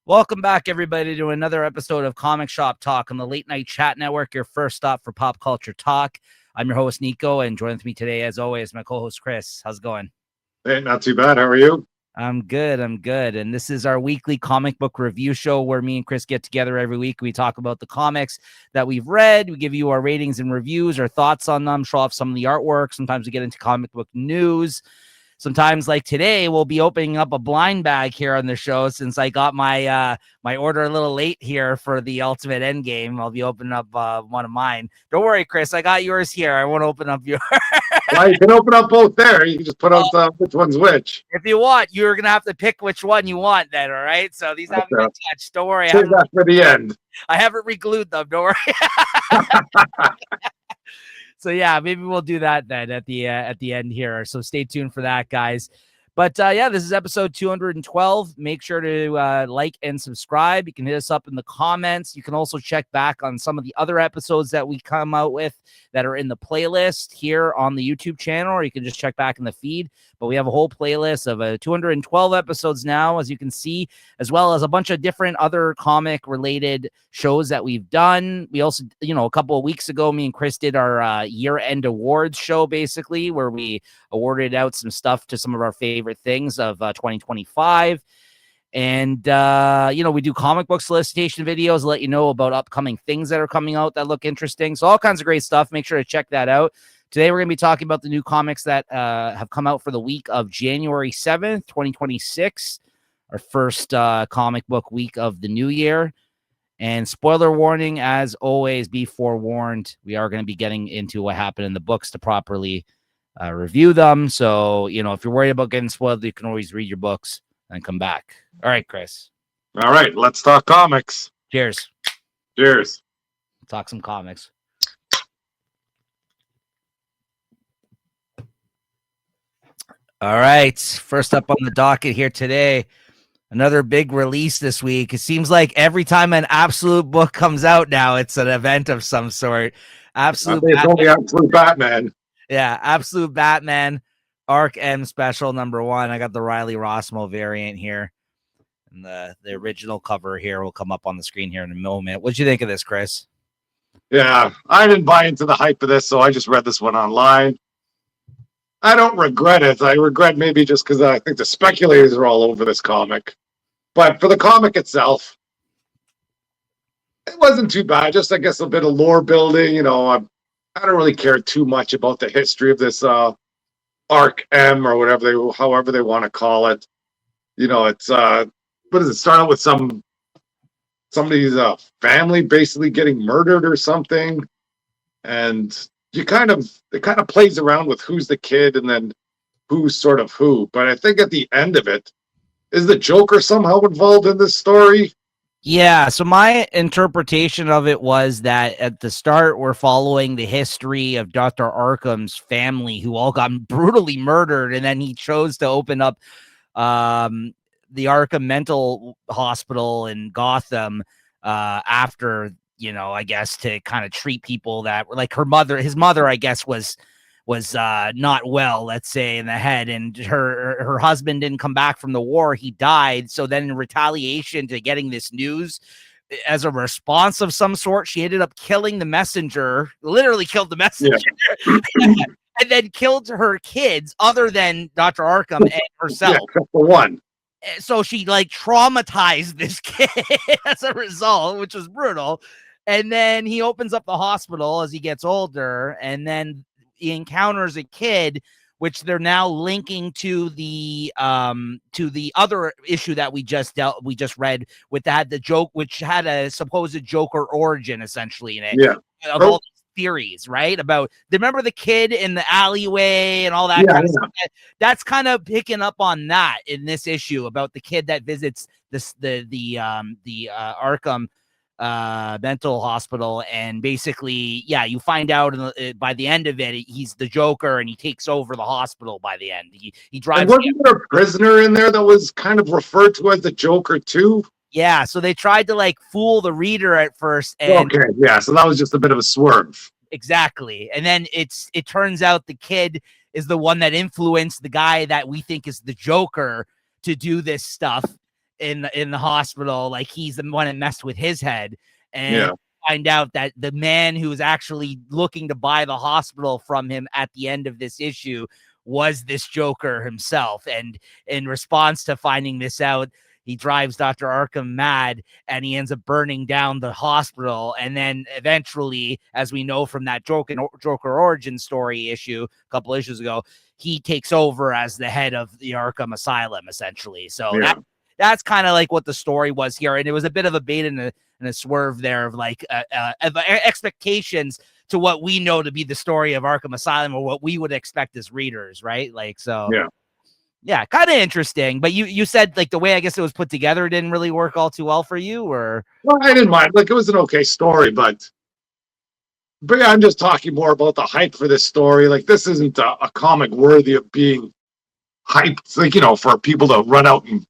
Welcome back, everybody, to another episode of Comic Shop Talk on the Late Night Chat Network, your first stop for pop culture talk. I'm your host, Niko, and joining with me today, as always, my co-host, Chris. How's it going? Hey, not too bad. How are you? I'm good. And this is our weekly comic book review show where me and Chris get together every week. We talk about the comics that we've read. We give you our ratings and reviews, our thoughts on them, show off some of the artwork. Sometimes we get into comic book news. Sometimes, like today, we'll be opening up a blind bag here on the show since I got my my order a little late here for the Ultimate Endgame. I'll be opening up one of mine. Don't worry, Chris. I got yours here. I won't open up yours. Well, you can open up both there. You can just put out which one's which. If you want, you're going to have to pick which one you want then, all right? So these haven't been touched. Don't worry. Save that for the end. I haven't re-glued them. Don't worry. So yeah, maybe we'll do that then at the end here. So stay tuned for that, guys. But yeah, this is episode 212. Make sure to like and subscribe. You can hit us up in the comments. You can also check back on some of the other episodes that we come out with that are in the playlist here on the YouTube channel, or you can just check back in the feed. But we have a whole playlist of 212 episodes now, as you can see, as well as a bunch of different other comic-related shows that we've done. We also, a couple of weeks ago, me and Chris did our year-end awards show, basically, where we awarded out some stuff to some of our favorite things of 2025. And, we do comic book solicitation videos, let you know about upcoming things that are coming out that look interesting. So all kinds of great stuff. Make sure to check that out. Today, we're going to be talking about the new comics that have come out for the week of January 7th, 2026, our first comic book week of the new year. And spoiler warning, as always, be forewarned, we are going to be getting into what happened in the books to properly review them. So, if you're worried about getting spoiled, you can always read your books and come back. All right, Chris. All right, let's talk comics. Cheers. Cheers. Talk some comics. All right, first up on the docket here today, another big release this week. It seems like every time an Absolute book comes out now, it's an event of some sort. Absolute Batman. Yeah, Absolute Batman, Ark-M special number 1. I got the Riley Rossmo variant here. And the original cover here will come up on the screen here in a moment. What'd you think of this, Chris? Yeah, I didn't buy into the hype of this, so I just read this one online. I don't regret it. I regret maybe just because I think the speculators are all over this comic. But for the comic itself, it wasn't too bad. Just, I guess, a bit of lore building. I don't really care too much about the history of this Ark-M or however they want to call it. It's what does it start out with? Somebody's family basically getting murdered or something, and it kind of plays around with who's the kid and then who's sort of who. But I think at the end of it, is the Joker somehow involved in this story? Yeah, so my interpretation of it was that at the start, we're following the history of Dr. Arkham's family, who all got brutally murdered, and then he chose to open up the Arkham Mental Hospital in Gotham after, I guess, to kind of treat people that were like his mother, I guess, was not well, let's say, in the head, and her husband didn't come back from the war. He died. So then in retaliation to getting this news, as a response of some sort, she ended up killing the messenger, literally killed the messenger, and then killed her kids other than Dr. Arkham and herself. Yeah, except for one. So she traumatized this kid as a result, which was brutal. And then he opens up the hospital as he gets older, and then he encounters a kid, which they're now linking to the other issue that we just read with the joke, which had a supposed Joker origin essentially in it. Yeah. Of all these theories, right? Remember the kid in the alleyway and all that kind of stuff? That's kind of picking up on that in this issue about the kid that visits the Arkham mental hospital, and basically, you find out by the end of it, he's the Joker, and he takes over the hospital by the end. He drives. And wasn't there a prisoner in there that was kind of referred to as the Joker too? Yeah, so they tried to fool the reader at first. And okay, yeah, so that was just a bit of a swerve. Exactly, and then it turns out the kid is the one that influenced the guy that we think is the Joker to do this stuff. in the hospital, like he's the one that messed with his head, and Yeah. find out that the man who was actually looking to buy the hospital from him at the end of this issue was this Joker himself. And in response to finding this out, he drives Dr. Arkham mad, and he ends up burning down the hospital. And then eventually, as we know from that Joker origin story issue a couple issues ago, he takes over as the head of the Arkham Asylum, essentially. So that's kind of like what the story was here. And it was a bit of a bait and a swerve there of like of expectations to what we know to be the story of Arkham Asylum, or what we would expect as readers, right? Like, so yeah, kind of interesting. But you said like the way I guess it was put together didn't really work all too well for you, or? Well, I didn't mind. Like, it was an okay story, but yeah, I'm just talking more about the hype for this story. Like, this isn't a comic worthy of being hyped, like, for people to run out and,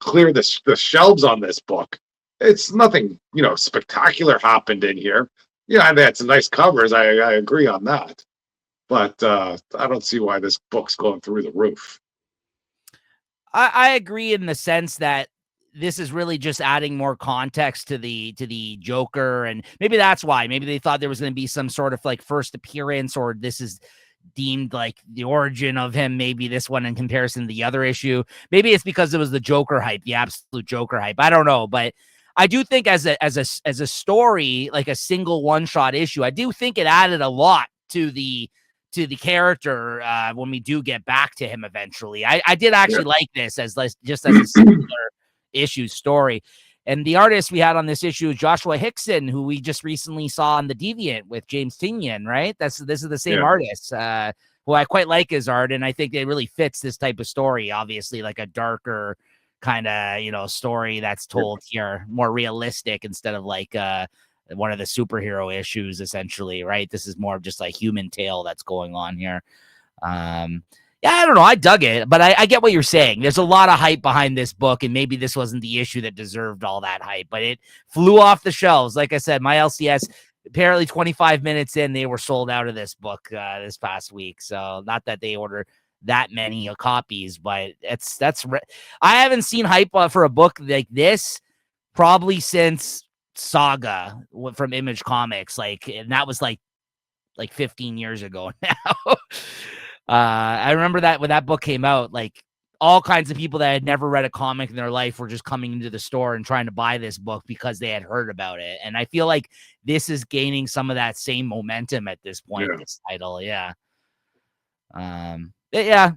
clear the shelves on this book. It's nothing, spectacular happened in here. Yeah, and they had some nice covers. I agree on that. But I don't see why this book's going through the roof. I agree in the sense that this is really just adding more context to the Joker, and maybe that's why. Maybe they thought there was going to be some sort of like first appearance, or this is deemed like the origin of him. Maybe this one in comparison to the other issue. Maybe it's because it was the Joker hype, the absolute Joker hype. I don't know, but I do think as a story, like a single one-shot issue, I do think it added a lot to the character when we do get back to him eventually. I did actually like this as just as a singular issue story. And the artist we had on this issue is Joshua Hickson, who we just recently saw on The Deviant with James Tynion, right? This is the same artist, who I quite like his art, and I think it really fits this type of story, obviously, like a darker kind of, story that's told here, more realistic instead of like one of the superhero issues, essentially, right? This is more of just like human tale that's going on here. Yeah, I don't know. I dug it, but I get what you're saying. There's a lot of hype behind this book, and maybe this wasn't the issue that deserved all that hype, but it flew off the shelves. Like I said, my LCS, apparently 25 minutes in, they were sold out of this book this past week. So not that they ordered that many copies, but I haven't seen hype for a book like this probably since Saga from Image Comics. And that was like 15 years ago now. I remember that when that book came out, like all kinds of people that had never read a comic in their life were just coming into the store and trying to buy this book because they had heard about it. And I feel like this is gaining some of that same momentum at this point, this title. Yeah. Yeah.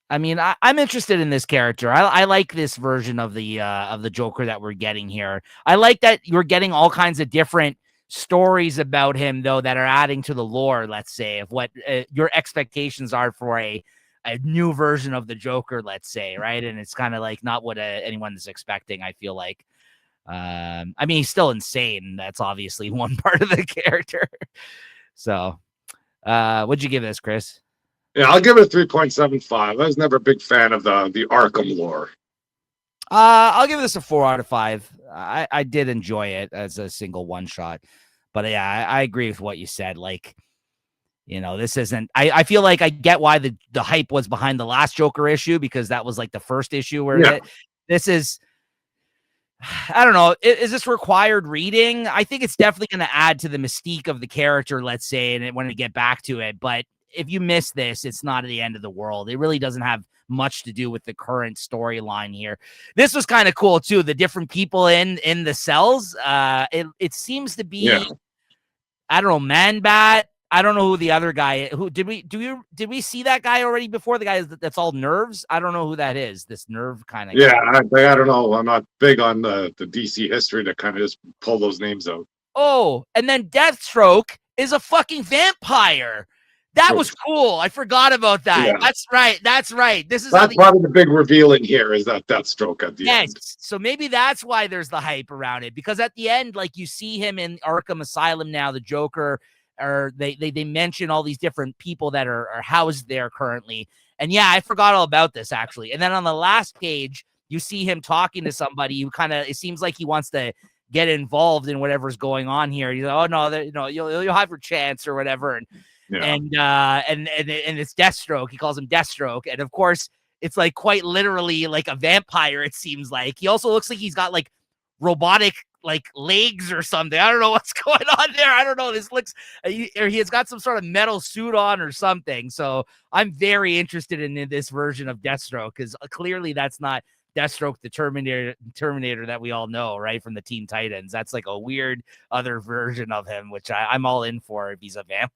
I mean, I'm interested in this character. I like this version of the Joker that we're getting here. I like that you're getting all kinds of different stories about him, though, that are adding to the lore, let's say, of what your expectations are for a new version of the Joker, let's say, right? And it's kind of like not what anyone is expecting, I feel like. I mean, he's still insane. That's obviously one part of the character. So, what'd you give this, Chris? Yeah, I'll give it a 3.75. I was never a big fan of the Arkham lore. I'll give this a 4 out of 5. I did enjoy it as a single one shot, but yeah, I agree with what you said. Like, this isn't, I feel like I get why the hype was behind the last Joker issue, because that was like the first issue where this is, I don't know. Is this required reading? I think it's definitely going to add to the mystique of the character, let's say, and when we get back to it. But if you miss this, it's not the end of the world. It really doesn't have much to do with the current storyline here. This was kind of cool too. The different people in the cells. It seems to be, I don't know, Man-Bat. I don't know who the other guy. Who did we see that guy already before? The guy that's all nerves. I don't know who that is. This nerve kind of. Yeah, I don't know. I'm not big on the DC history to kind of just pull those names out. Oh, and then Deathstroke is a fucking vampire. That was cool. I forgot about that. Yeah. That's right. That's probably the big reveal in here, is that Deathstroke at the end. So maybe that's why there's the hype around it, because at the end, like, you see him in Arkham Asylum now, the Joker, or they mention all these different people that are housed there currently. And yeah, I forgot all about this actually. And then on the last page, you see him talking to somebody who it seems like he wants to get involved in whatever's going on here. He's like, oh no, you'll have your chance or whatever. And it's Deathstroke. He calls him Deathstroke. And of course, it's like quite literally like a vampire. It seems like he also looks like he's got like robotic like legs or something. I don't know what's going on there. I don't know. This looks, or he has got some sort of metal suit on or something. So I'm very interested in this version of Deathstroke, because clearly that's not Deathstroke, the Terminator that we all know, right, from the Teen Titans. That's like a weird other version of him, which I'm all in for if he's a vampire.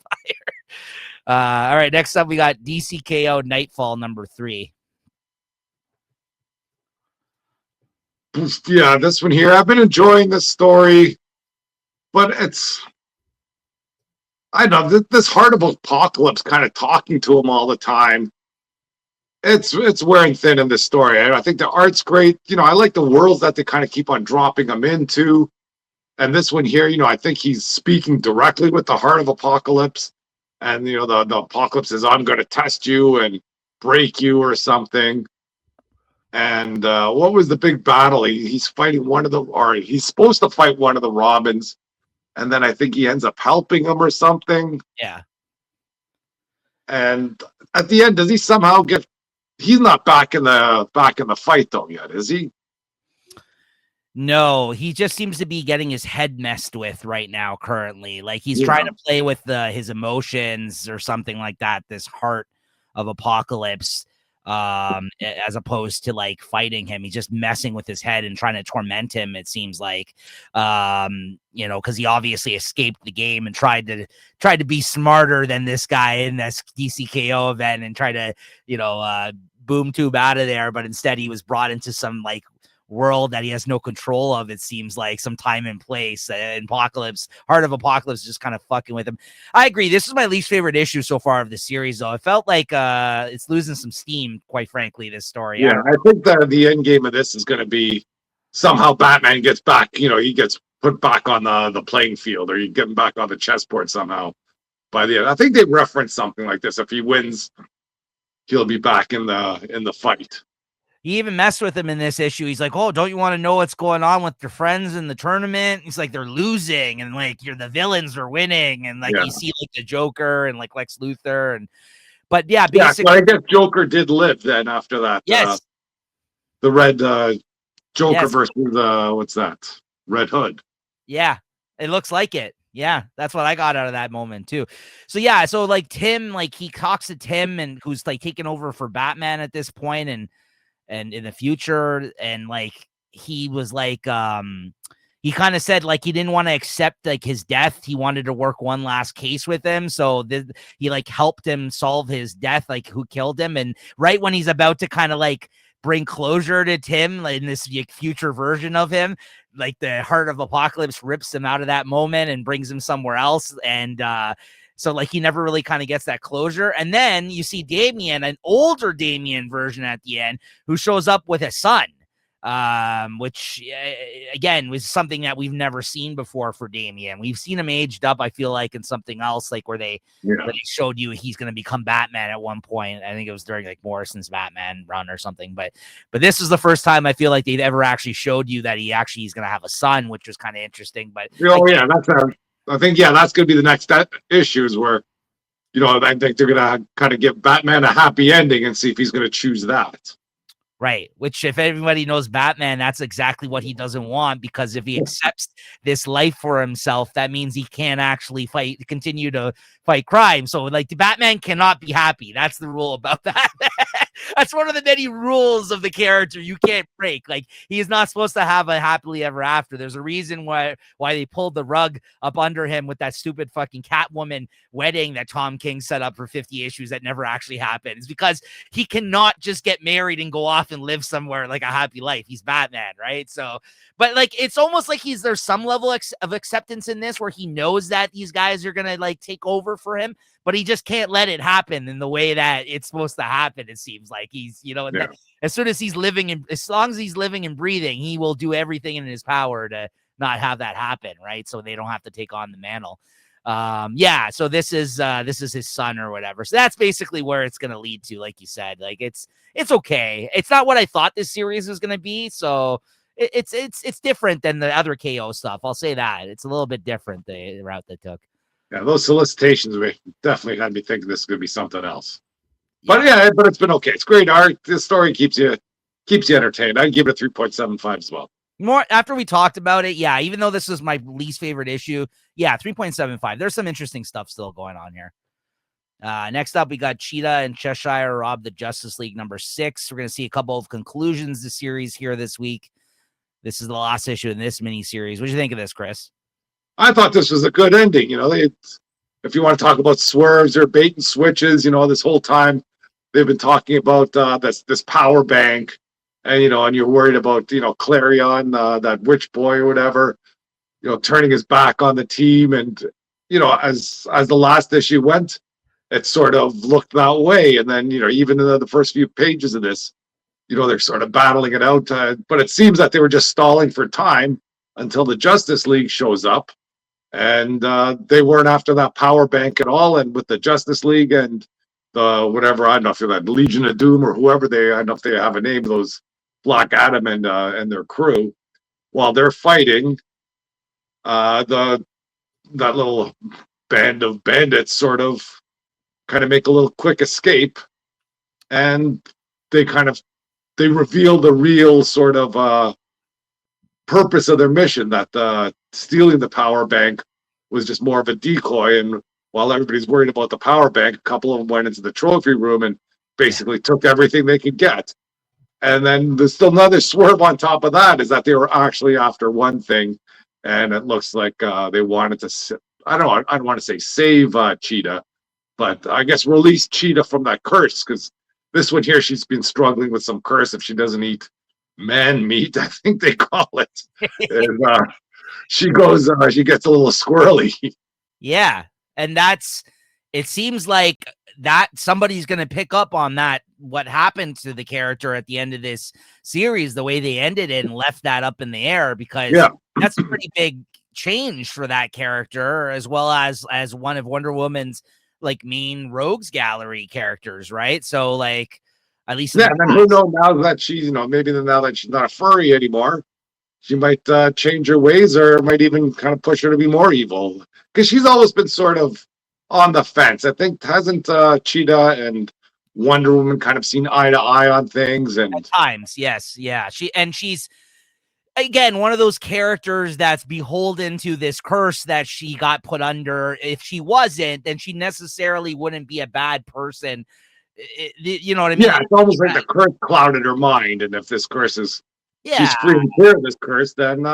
All right, next up we got DCKO Nightfall #3. Yeah, this one here. I've been enjoying this story, but I know this Heart of Apocalypse kind of talking to him all the time. It's wearing thin in this story. I think the art's great. I like the worlds that they kind of keep on dropping him into. And this one here, I think he's speaking directly with the Heart of Apocalypse. And, the Apocalypse says, I'm going to test you and break you or something. And what was the big battle? He's fighting he's supposed to fight one of the Robins, and then I think he ends up helping him or something. Yeah. And at the end, does he somehow get? He's not back in the fight though yet, is he? No, he just seems to be getting his head messed with right now. Currently, like he's trying to play with his emotions or something like that. This Heart of Apocalypse. As opposed to like fighting him. He's just messing with his head and trying to torment him, it seems like. Because he obviously escaped the game and tried to be smarter than this guy in this DCKO event and try to boom tube out of there, but instead he was brought into some like world that he has no control of. It seems like some time and place. Heart of Apocalypse just kind of fucking with him. I agree. This is my least favorite issue so far of the series, though. It felt like it's losing some steam, quite frankly, this story. Yeah, I think that the end game of this is going to be somehow Batman gets back. He gets put back on the playing field, or you get him back on the chessboard somehow. By the end, I think they reference something like this. If he wins, he'll be back in the fight. He even messed with him in this issue. He's like, oh, don't you want to know what's going on with your friends in the tournament? He's like, they're losing, and like the villains are winning, and like you see like the Joker and like Lex Luthor, but basically, I guess Joker did live then after that. Yes, the red Joker versus what's that? Red Hood. Yeah, it looks like it. Yeah, that's what I got out of that moment too. So like Tim, like he talks to Tim, and who's like taking over for Batman at this point, and in the future, and like he was like he kind of said like he didn't want to accept like his death. He wanted to work one last case with him, so he like helped him solve his death, like who killed him. And right when he's about to kind of like bring closure to Tim, like, in this future version of him, like the Heart of Apocalypse rips him out of that moment and brings him somewhere else. And so like he never really kind of gets that closure. And then you see Damian, an older Damian version at the end, who shows up with a son, which again was something that we've never seen before for Damian. We've seen him aged up, I feel like, in something else, like where they showed you he's going to become Batman at one point. I think it was during like Morrison's Batman run or something. But this is the first time I feel like they've ever actually showed you that he's going to have a son, which was kind of interesting. But I think that's going to be the next issues where, I think they're going to kind of give Batman a happy ending and see if he's going to choose that. Right. Which, if everybody knows Batman, that's exactly what he doesn't want, because if he accepts this life for himself, that means he can't actually continue to fight crime. So like the Batman cannot be happy. That's the rule about that. That's one of the many rules of the character you can't break. Like, he is not supposed to have a happily ever after. There's a reason why they pulled the rug up under him with that stupid fucking Catwoman wedding that Tom King set up for 50 issues that never actually happened. It's because he cannot just get married and go off and live somewhere like a happy life. He's Batman, right? So, but like, it's almost like there's some level of acceptance in this where he knows that these guys are going to like take over for him, but he just can't let it happen in the way that it's supposed to happen. It seems like he's, as long as he's living and breathing, he will do everything in his power to not have that happen. Right. So they don't have to take on the mantle. So this is his son or whatever. So that's basically where it's going to lead to. Like you said, like it's okay. It's not what I thought this series was going to be. So it's different than the other KO stuff. I'll say that it's a little bit different, the route they took. Yeah, those solicitations definitely had me thinking this is going to be something else. But yeah, but it's been okay. It's great art. This story keeps you entertained. I'd give it a 3.75 as well. More after we talked about it, yeah, even though this is my least favorite issue, yeah, 3.75. There's some interesting stuff still going on here. Next up, we got Cheetah and Cheshire rob the Justice League #6. We're going to see a couple of conclusions to series here this week. This is the last issue in this miniseries. What do you think of this, Chris? I thought this was a good ending. You know, if you want to talk about swerves or bait and switches, you know, this whole time they've been talking about this power bank, and and you're worried about Clarion, that witch boy or whatever, turning his back on the team, and as the last issue went, it sort of looked that way, and then even in the first few pages of this, they're sort of battling it out, but it seems that they were just stalling for time until the Justice League shows up, and they weren't after that power bank at all, and with the Justice League and the whatever, I don't know if they're that Legion of Doom or whoever I don't know if they have a name, those Black Adam and their crew, while they're fighting, that little band of bandits sort of kind of make a little quick escape, and they reveal the real sort of purpose of their mission, that stealing the power bank was just more of a decoy, and while everybody's worried about the power bank, a couple of them went into the trophy room and basically took everything they could get. And then there's still another swerve on top of that, is that they were actually after one thing, and it looks like they wanted to, I don't want to say save Cheetah, but I guess release Cheetah from that curse, because this one here, she's been struggling with some curse if she doesn't eat man meat, I think they call it. And she gets a little squirrely. Yeah, and it seems like that somebody's going to pick up on that, what happened to the character at the end of this series, the way they ended it and left that up in the air, because that's a pretty big change for that character, as well as one of Wonder Woman's like main rogues gallery characters, right? So like, at least and then who knows, now that she's maybe now that she's not a furry anymore, she might change her ways, or might even kind of push her to be more evil, because she's always been sort of on the fence. I think, hasn't Cheetah and Wonder Woman kind of seen eye to eye on things? And at times, yes, yeah. She's again one of those characters that's beholden to this curse that she got put under. If she wasn't, then she necessarily wouldn't be a bad person. You know what I mean? Yeah, it's almost like the curse clouded her mind, and if this curse is, she's free and clear of this curse, then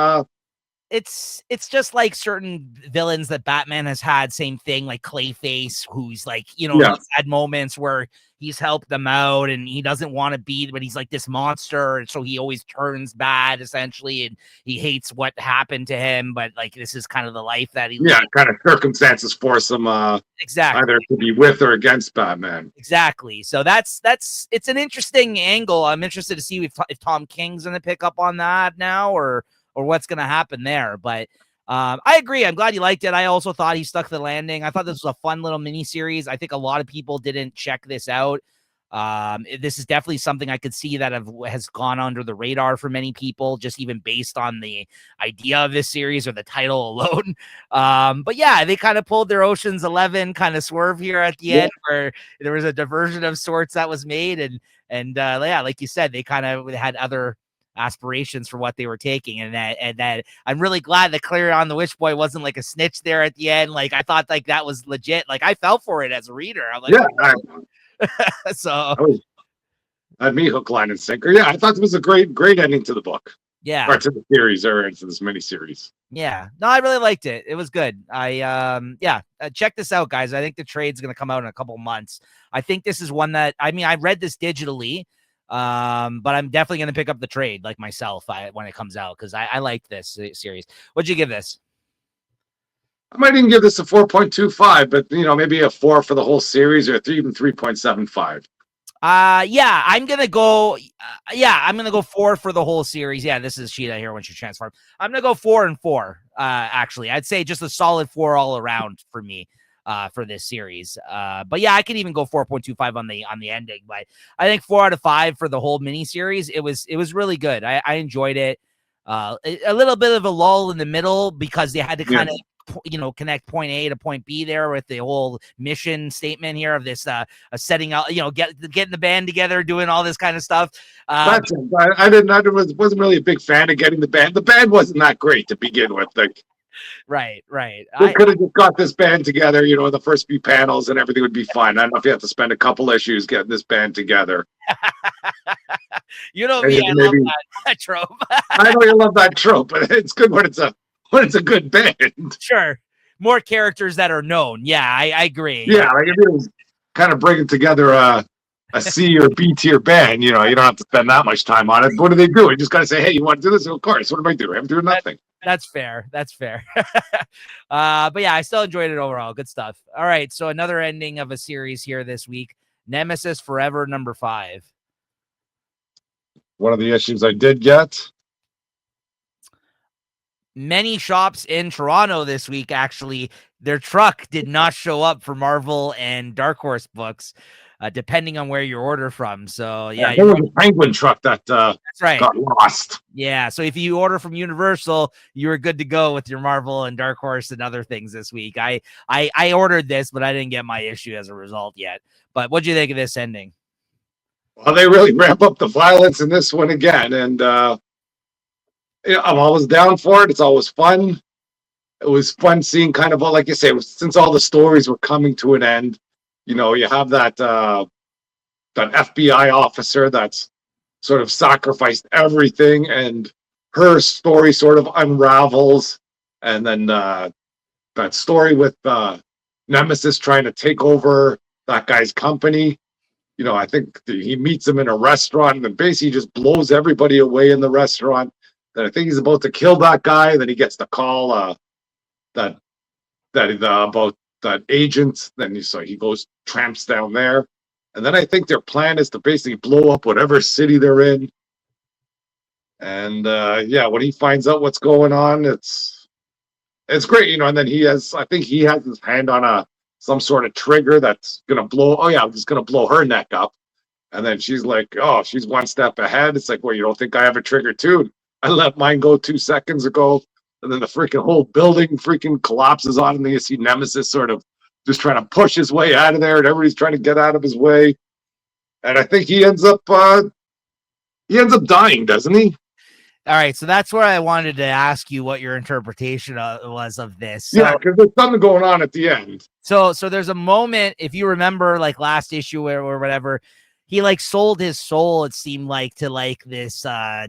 it's just like certain villains that Batman has had, same thing, like Clayface, who's like, he's had moments where he's helped them out and he doesn't want to be, but he's like this monster, and so he always turns bad essentially, and he hates what happened to him, but like this is kind of the life that he lives. Kind of circumstances force him exactly either to be with or against Batman. Exactly. So it's an interesting angle. I'm interested to see if Tom King's going to pick up on that now, or what's going to happen there. But I agree. I'm glad you liked it. I also thought he stuck the landing. I thought this was a fun little mini series. I think a lot of people didn't check this out. This is definitely something I could see that has gone under the radar for many people, just even based on the idea of this series or the title alone. But yeah, they kind of pulled their Ocean's 11 kind of swerve here at the end, where there was a diversion of sorts that was made. And like you said, they kind of had other aspirations for what they were taking, and that I'm really glad that Clarion the Witch Boy wasn't like a snitch there at the end. Like I thought like that was legit. Like I fell for it as a reader. I'm like, so had me hook, line, and sinker. Yeah, I thought it was a great ending to the book. Yeah, or to the series, or into this miniseries. Yeah, no, I really liked it. It was good. Check this out, guys. I think the trade's gonna come out in a couple months. I think this is one that I read this digitally. But I'm definitely going to pick up the trade like myself when it comes out, because I like this series. What'd you give this? I might even give this a 4.25, but maybe a 4 for the whole series, or even 3.75. I'm gonna go. I'm gonna go 4 for the whole series. Yeah, this is Cheetah here when she transformed. I'm gonna go 4 and 4. Actually, I'd say just a solid 4 all around for me. For this series. But yeah, I could even go 4.25 on the ending, but I think 4 out of 5 for the whole mini series. It was really good. I enjoyed it. A little bit of a lull in the middle because they had to kind of connect point A to point B there with the whole mission statement here of this setting out, getting the band together, doing all this kind of stuff. That's it. Wasn't really a big fan of getting the band. The band wasn't that great to begin with. Like, right. They could have just got this band together, in the first few panels, and everything would be fine. I don't know if you have to spend a couple issues getting this band together. Me, I love that trope. I know you love that trope, but it's good when it's a good band. Sure, more characters that are known. Yeah, I agree. Yeah, like if it was kind of bringing together a C or B tier band, you don't have to spend that much time on it. What do they do? You just got to say, hey, you want to do this? Of course. What am I doing? I'm doing nothing. That's fair. But yeah, I still enjoyed it overall. Good stuff. All right. So another ending of a series here this week. Nemesis Forever #5. One of the issues I did get. Many shops in Toronto this week, actually, their truck did not show up for Marvel and Dark Horse books, depending on where you order from. So yeah, there was a Penguin truck that that's right. got lost. Yeah, so if you order from Universal, you were good to go with your Marvel and Dark Horse and other things this week. I ordered this, but I didn't get my issue as a result yet. But what'd you think of this ending? Well, they really ramp up the violence in this one again, and I'm always down for it. It's always fun. It was fun seeing kind of, like you say, since all the stories were coming to an end, you have that FBI officer that's sort of sacrificed everything, and her story sort of unravels. And then that story with Nemesis trying to take over that guy's company. I think he meets him in a restaurant and then basically just blows everybody away in the restaurant. Then I think he's about to kill that guy. Then he gets the call about that agent. Then he goes, tramps down there. And then I think their plan is to basically blow up whatever city they're in. And when he finds out what's going on, it's great, and then I think he has his hand on some sort of trigger that's gonna blow. Oh yeah, I'm just gonna blow her neck up. And then she's like, oh, she's one step ahead. It's like, well, you don't think I have a trigger too? I let mine go 2 seconds ago. And then the freaking whole building freaking collapses on him. And you see Nemesis sort of just trying to push his way out of there, and everybody's trying to get out of his way. And I think he ends up dying, doesn't he? All right, so that's where I wanted to ask you what your interpretation was of this. So, yeah, because there's something going on at the end. So there's a moment, if you remember, like last issue or whatever, he like sold his soul, it seemed like, to like this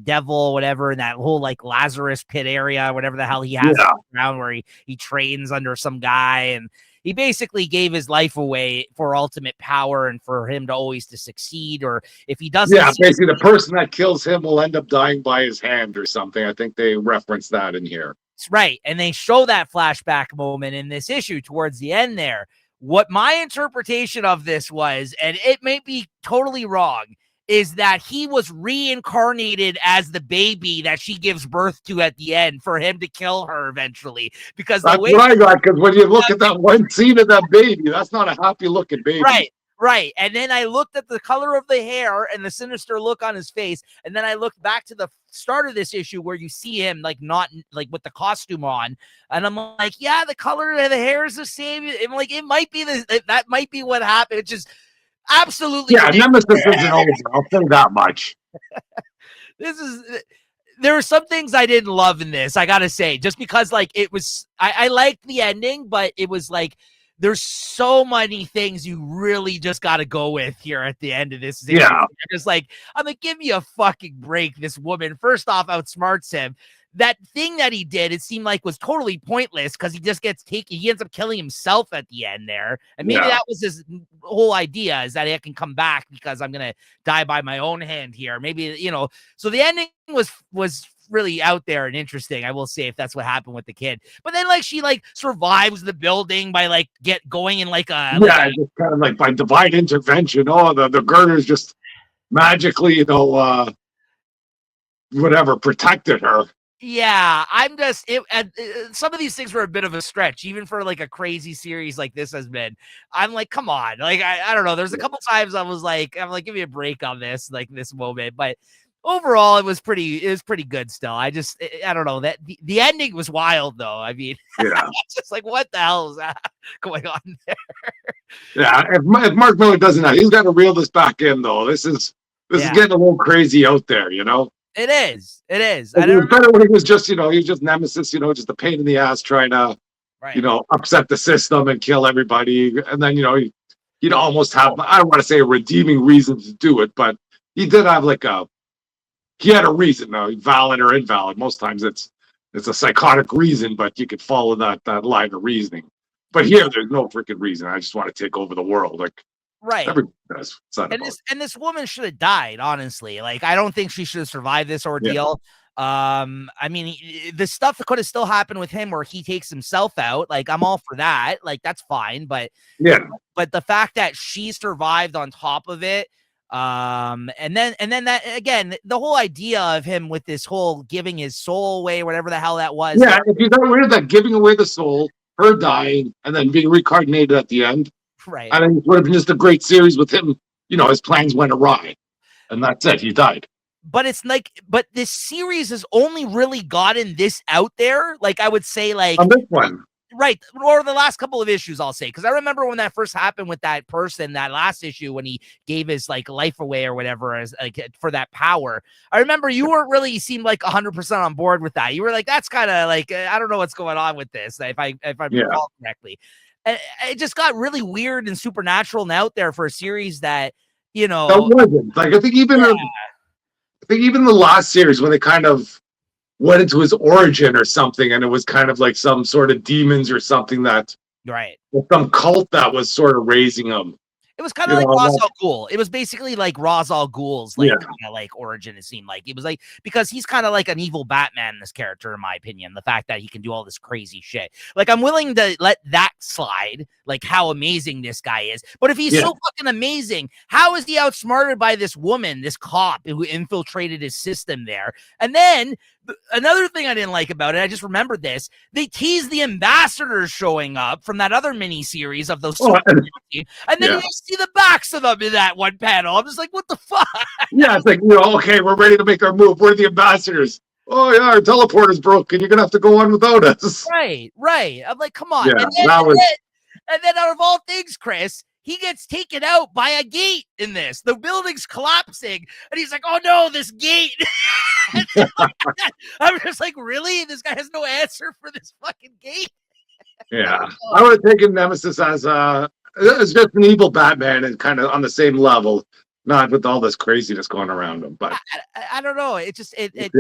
devil or whatever in that whole like Lazarus pit area, whatever the hell he has around, where he trains under some guy, and he basically gave his life away for ultimate power and for him to always to succeed. Or if he doesn't, basically the person that kills him will end up dying by his hand or something. I think they reference that in here. Right, and they show that flashback moment in this issue towards the end there. What my interpretation of this was, and it may be totally wrong, is that he was reincarnated as the baby that she gives birth to at the end for him to kill her eventually. Because that's what I got. Because when you look at that one scene of that baby, that's not a happy looking baby. Right. And then I looked at the color of the hair and the sinister look on his face. And then I looked back to the start of this issue where you see him like not like with the costume on. And I'm like, yeah, the color of the hair is the same. I'm like, it might be that might be what happened. It's just absolutely. Yeah, Nemesis isn't over. I'll say that much. There were some things I didn't love in this, I gotta say, just because like it was, I liked the ending, but it was like, there's so many things you really just got to go with here at the end of this. Yeah. I'm like, give me a fucking break. This woman, first off, outsmarts him. That thing that he did, it seemed like was totally pointless because he just gets taken. He ends up killing himself at the end there. And maybe that was his whole idea, is that I can come back because I'm going to die by my own hand here. Maybe, so the ending was really out there and interesting, I will say, if that's what happened with the kid. But then like she like survives the building by like going in like a just kind of like by divine intervention. Oh, the girders just magically whatever protected her. Yeah, I'm just some of these things were a bit of a stretch, even for like a crazy series like this has been. I'm like, come on, like I don't know. There's a couple times I was like, give me a break on this, like this moment. But overall, it was pretty good still. I don't know, that the ending was wild though. I mean, Yeah. it's just like, what the hell is that going on there? Yeah. If Mark Miller doesn't know, he's got to reel this back in though. This is getting a little crazy out there, you know? It is. Like, it was better when he was just, he was just Nemesis, just a pain in the ass trying to, right. upset the system and kill everybody. And then, he'd almost have, I don't want to say a redeeming reason to do it, but he did have he had a reason, valid or invalid. Most times it's a psychotic reason, but you could follow that line of reasoning. But here, there's no freaking reason. I just want to take over the world. Like, right. Everybody does. And this woman should have died, honestly. Like, I don't think she should have survived this ordeal. Yeah. I mean, the stuff that could have still happened with him where he takes himself out, like, I'm all for that. Like, that's fine. But but the fact that she survived on top of it, and then that, again, the whole idea of him with this whole giving his soul away, whatever the hell that was. Yeah, if you got rid of that giving away the soul, her dying, and then being reincarnated at the end. Right. I think it would have been just a great series with him. His plans went awry, and that's it. He died. But it's like, but this series has only really gotten this out there. Like, I would say, like, on this one, right, or the last couple of issues, I'll say, because I remember when that first happened with that person, that last issue when he gave his like life away or whatever as like for that power. I remember you weren't really seemed like 100% on board with that. You were like, that's kind of like, I don't know what's going on with this. If I recall correctly. It just got really weird and supernatural and out there for a series that, that wasn't. Like, I think even the last series when they kind of went into his origin or something, and it was kind of like some sort of demons or something that, right, some cult that was sort of raising him. It was kind of like Ra's al Ghul. It was basically like Ra's al Ghul's kind of like origin. It seemed like it was like, because he's kind of like an evil Batman, this character, in my opinion. The fact that he can do all this crazy shit, like, I'm willing to let that slide, like how amazing this guy is. But if he's so fucking amazing, how is he outsmarted by this woman, this cop who infiltrated his system there? And then another thing I didn't like about it, I just remembered this. They teased the ambassadors showing up from that other mini series of those, and then you see the backs of them in that one panel. I'm just like, what the fuck? Yeah, it's like, okay, we're ready to make our move. We're the ambassadors. Oh yeah, our teleporter's broken. You're gonna have to go on without us. Right. I'm like, come on. Yeah, and then out of all things, Chris, he gets taken out by a gate in this. The building's collapsing, and he's like, oh no, this gate. I'm just like, really? This guy has no answer for this fucking gate? Yeah. I would have taken Nemesis as just an evil Batman and kind of on the same level, not with all this craziness going around him. But I don't know. It just like,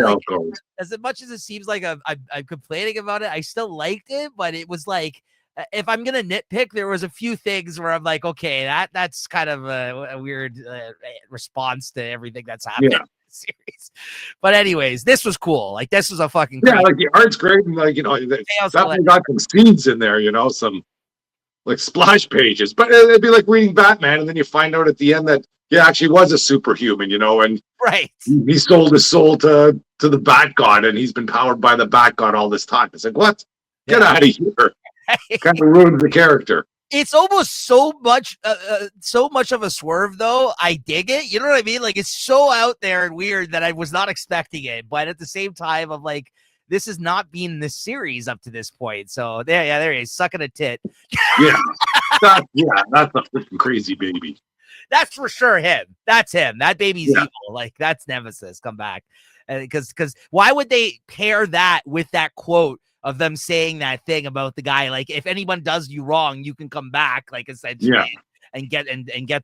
as much as it seems like I'm complaining about it, I still liked it, but it was like, if I'm gonna nitpick, there was a few things where I'm like, okay, that's kind of a weird response to everything that's happened in the series. But anyways, this was cool. Like, this was a fucking like the art's great, and like definitely got some scenes in there. Some like splash pages. But it'd be like reading Batman, and then you find out at the end that he actually was a superhuman, and he sold his soul to the Bat God, and he's been powered by the Bat God all this time. It's like, what? Get out of here. Kind of ruins the character. It's almost so much of a swerve, though. I dig it. You know what I mean? Like, it's so out there and weird that I was not expecting it. But at the same time, I'm like, this has not been this series up to this point. So there he is, sucking a tit. That's a freaking crazy baby. That's for sure him. That's him. That baby's evil. Like, that's Nemesis. Come back. Because why would they pair that with that quote of them saying that thing about the guy, like, if anyone does you wrong, you can come back, like, essentially, and get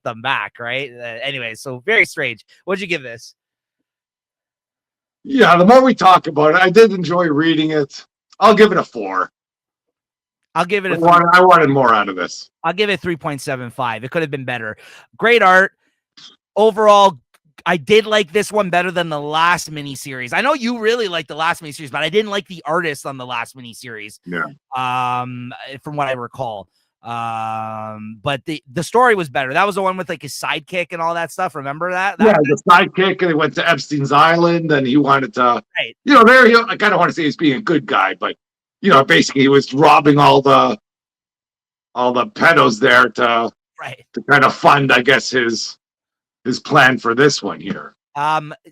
them back, right? Anyway, so very strange. What'd you give this? Yeah, the more we talk about it, I did enjoy reading it. I'll give it a 4. I'll give it I wanted more out of this. I'll give it 3.75. It could have been better. Great art. Overall, I did like this one better than the last miniseries. I know you really liked the last miniseries, but I didn't like the artist on the last miniseries. Yeah. From what I recall. But the story was better. That was the one with like his sidekick and all that stuff. Remember that? The sidekick, and he went to Epstein's Island, and he wanted to, I kind of want to say he's being a good guy, but basically he was robbing all the pedos there to kind of fund, I guess, his plan for this one here.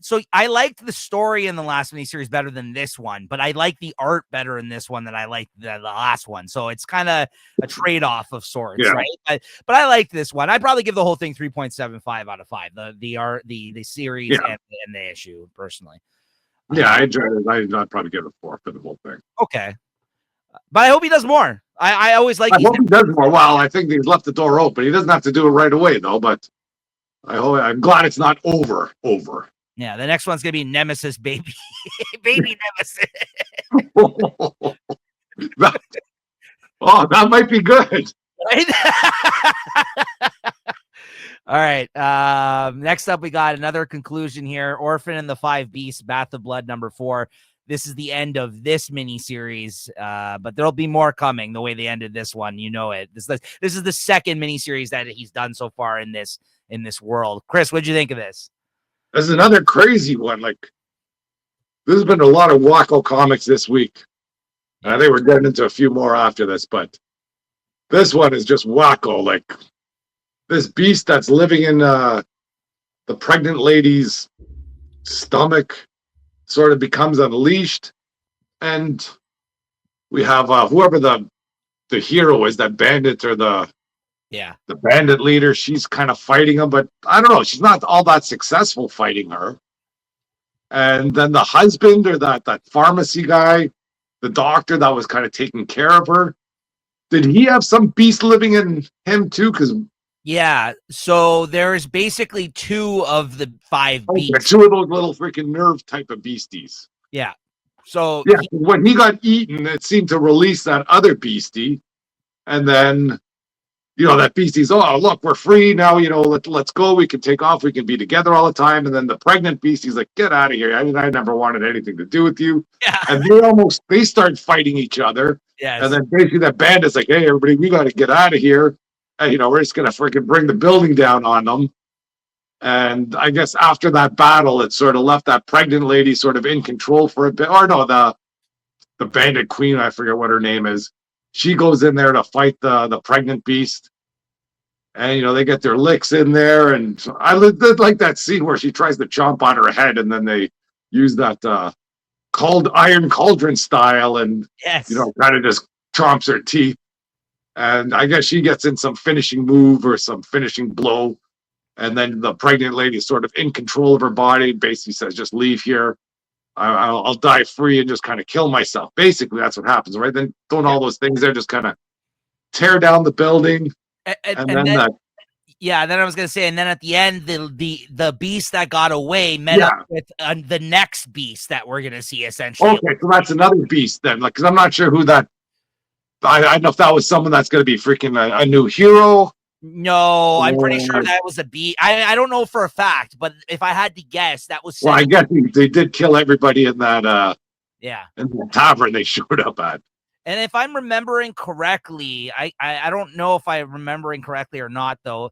So I liked the story in the last miniseries better than this one, but I like the art better in this one than I liked the last one. So it's kind of a trade-off of sorts, right? But I like this one. I'd probably give the whole thing 3.75 out of 5. The art, the series and the issue, personally. Yeah, I enjoyed it. I'd probably give it a 4 for the whole thing. Okay. But I hope he does more. I always like. I hope he does more. Well, I think he's left the door open. He doesn't have to do it right away, though. But I'm glad it's not over. Yeah, the next one's gonna be Nemesis, baby, baby Nemesis. that might be good. Right? All right. Next up, we got another conclusion here. Orphan and the Five Beasts, Bath of Blood, number 4. This is the end of this mini series, but there'll be more coming. The way they ended this one, you know it. This is the second mini series that he's done so far in this world. Chris, what'd you think of this? This is another crazy one. Like, there's been a lot of Wacko comics this week. I think we're getting into a few more after this, but this one is just Wacko. Like, this beast that's living in the pregnant lady's stomach sort of becomes unleashed, and we have whoever the hero is, that bandit or the bandit leader. She's kind of fighting him, but I don't know. She's not all that successful fighting her. And then the husband or that pharmacy guy, the doctor that was kind of taking care of her, did he have some beast living in him too? Because so there's basically 2 of the 5 beasts. 2 of those little freaking nerve type of beasties. Yeah. So when he got eaten, it seemed to release that other beastie, and then that beastie's, oh look, we're free now. Let's go. We can take off. We can be together all the time. And then the pregnant beastie's like, get out of here. I never wanted anything to do with you. Yeah. And they start fighting each other. Yes. And then basically that bandit's like, hey everybody, we got to get out of here. And, we're just gonna freaking bring the building down on them. And I guess after that battle, it sort of left that pregnant lady sort of in control for a bit. Or no, the bandit queen, I forget what her name is. She goes in there to fight the pregnant beast. And, they get their licks in there. And I did like that scene where she tries to chomp on her head, and then they use that called Iron Cauldron style and, kind of just chomps her teeth. And I guess she gets in some finishing move or some finishing blow. And then the pregnant lady is sort of in control of her body, basically says, just leave here. I'll die free and just kind of kill myself. Basically, that's what happens, right? Then doing all those things there, just kind of tear down the building. And then then I was going to say, and then at the end, the beast that got away met up with the next beast that we're going to see, essentially. Okay, so that's another beast then. Because I'm not sure who that... I don't know if that was someone that's going to be freaking a new hero. No, I'm pretty sure that was a beast. I don't know for a fact, but if I had to guess, that was... Well, I guess they did kill everybody in that in the tavern they showed up at. And if I'm remembering correctly, I don't know if I'm remembering correctly or not, though.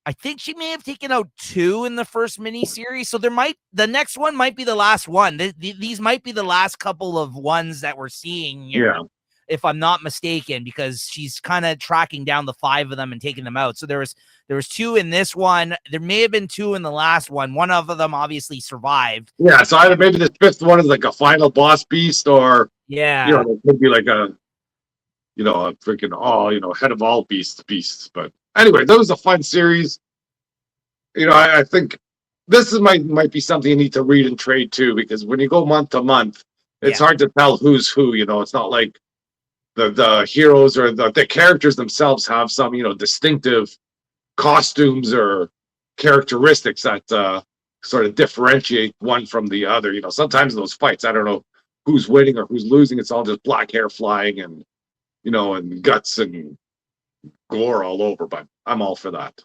I think she may have taken out 2 in the first miniseries, so the next one might be the last one. These might be the last couple of ones that we're seeing here. Yeah. If I'm not mistaken, because she's kind of tracking down the 5 of them and taking them out. So there was 2 in this one. There may have been 2 in the last one. One of them obviously survived. Yeah, so either maybe the 5th one is like a final boss beast, or it could be like a freaking head of all beasts. But anyway, that was a fun series. I think this might be something you need to read and trade too, because when you go month to month, it's hard to tell who's who. It's not like the heroes or the characters themselves have some distinctive costumes or characteristics that sort of differentiate one from the other. Sometimes in those fights, I don't know who's winning or who's losing. It's all just black hair flying and and guts and gore all over. But I'm all for that.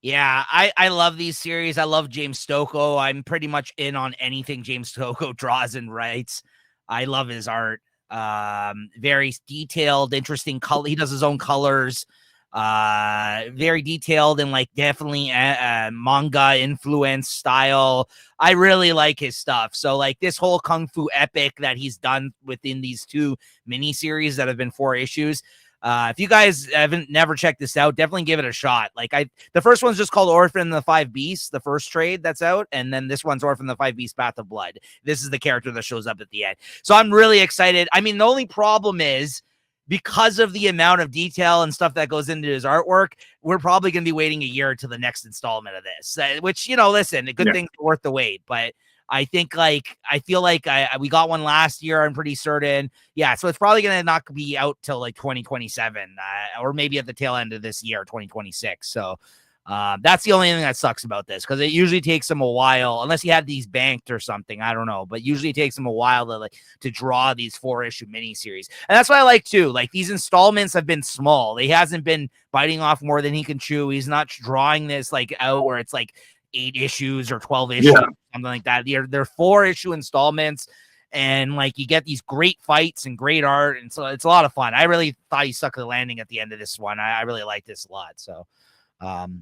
Yeah, I love these series. I love James Stokoe. I'm pretty much in on anything James Stokoe draws and writes. I love his art. Very detailed, interesting color. He does his own colors. Very detailed and definitely manga influence style. I really like his stuff. So this whole kung fu epic that he's done within these 2 miniseries that have been 4 issues, If you guys haven't never checked this out, definitely give it a shot. Like the first one's just called Orphan and the Five Beasts, the first trade that's out, and then this one's Orphan and the Five Beasts Path of Blood. This is the character that shows up at the end. So I'm really excited. I mean, the only problem is because of the amount of detail and stuff that goes into his artwork, we're probably going to be waiting a year to the next installment of this, which, listen, a good thing's worth the wait, but I think I feel like we got one last year. I'm pretty certain. Yeah. So it's probably going to not be out till like 2027 or maybe at the tail end of this year, 2026. So that's the only thing that sucks about this, because it usually takes them a while, unless you had these banked or something. I don't know, but usually it takes them a while to draw these 4-issue miniseries. And that's what I like too. Like, these installments have been small. He hasn't been biting off more than he can chew. He's not drawing this like out where it's like 8 issues or 12 issues, something like that. They're 4-issue installments, and like you get these great fights and great art, and so it's a lot of fun. I really thought he stuck the landing at the end of this one. I really like this a lot. So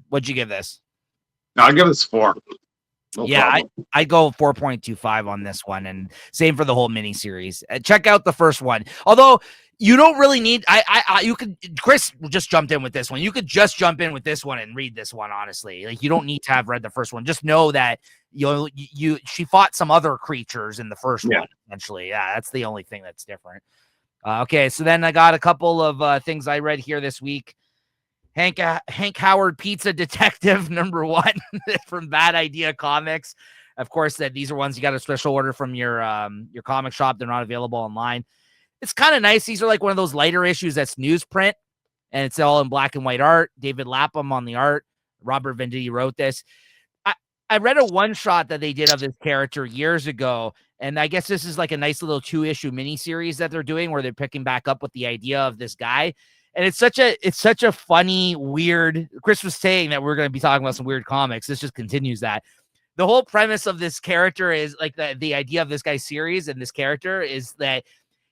what'd you give this? I'll give this 4. No problem. I go 4.25 on this one, and same for the whole miniseries. Check out the first one. Although you don't really need, you could, Chris just jumped in with this one. You could just jump in with this one and read this one, honestly. Like, you don't need to have read the first one. Just know that she fought some other creatures in the first one, essentially. Yeah, that's the only thing that's different. Okay, so then I got a couple of things I read here this week. Hank Howard Pizza Detective #1 from Bad Idea Comics. Of course, these are ones you got a special order from your comic shop. They're not available online. It's kind of nice. These are like one of those lighter issues that's newsprint, and it's all in black and white art. David Lapham on the art. Robert Venditti wrote this. I read a one-shot that they did of this character years ago, and I guess this is like a nice little 2-issue miniseries that they're doing where they're picking back up with the idea of this guy. And it's such a funny, weird. Chris was saying that we're going to be talking about some weird comics. This just continues that. The whole premise of this character is like the idea of this guy's series and this character is that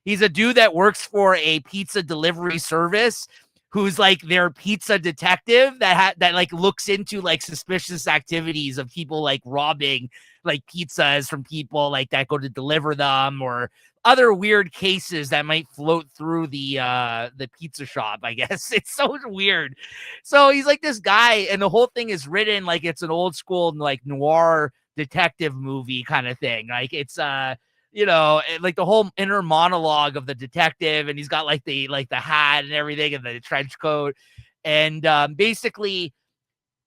he's a dude that works for a pizza delivery service who's like their pizza detective that like looks into like suspicious activities of people like robbing like pizzas from people like that go to deliver them, or other weird cases that might float through the pizza shop, I guess. It's so weird. So he's like this guy, and the whole thing is written like it's an old school like noir detective movie kind of thing. Like it's like the whole inner monologue of the detective, and he's got like the hat and everything and the trench coat, and basically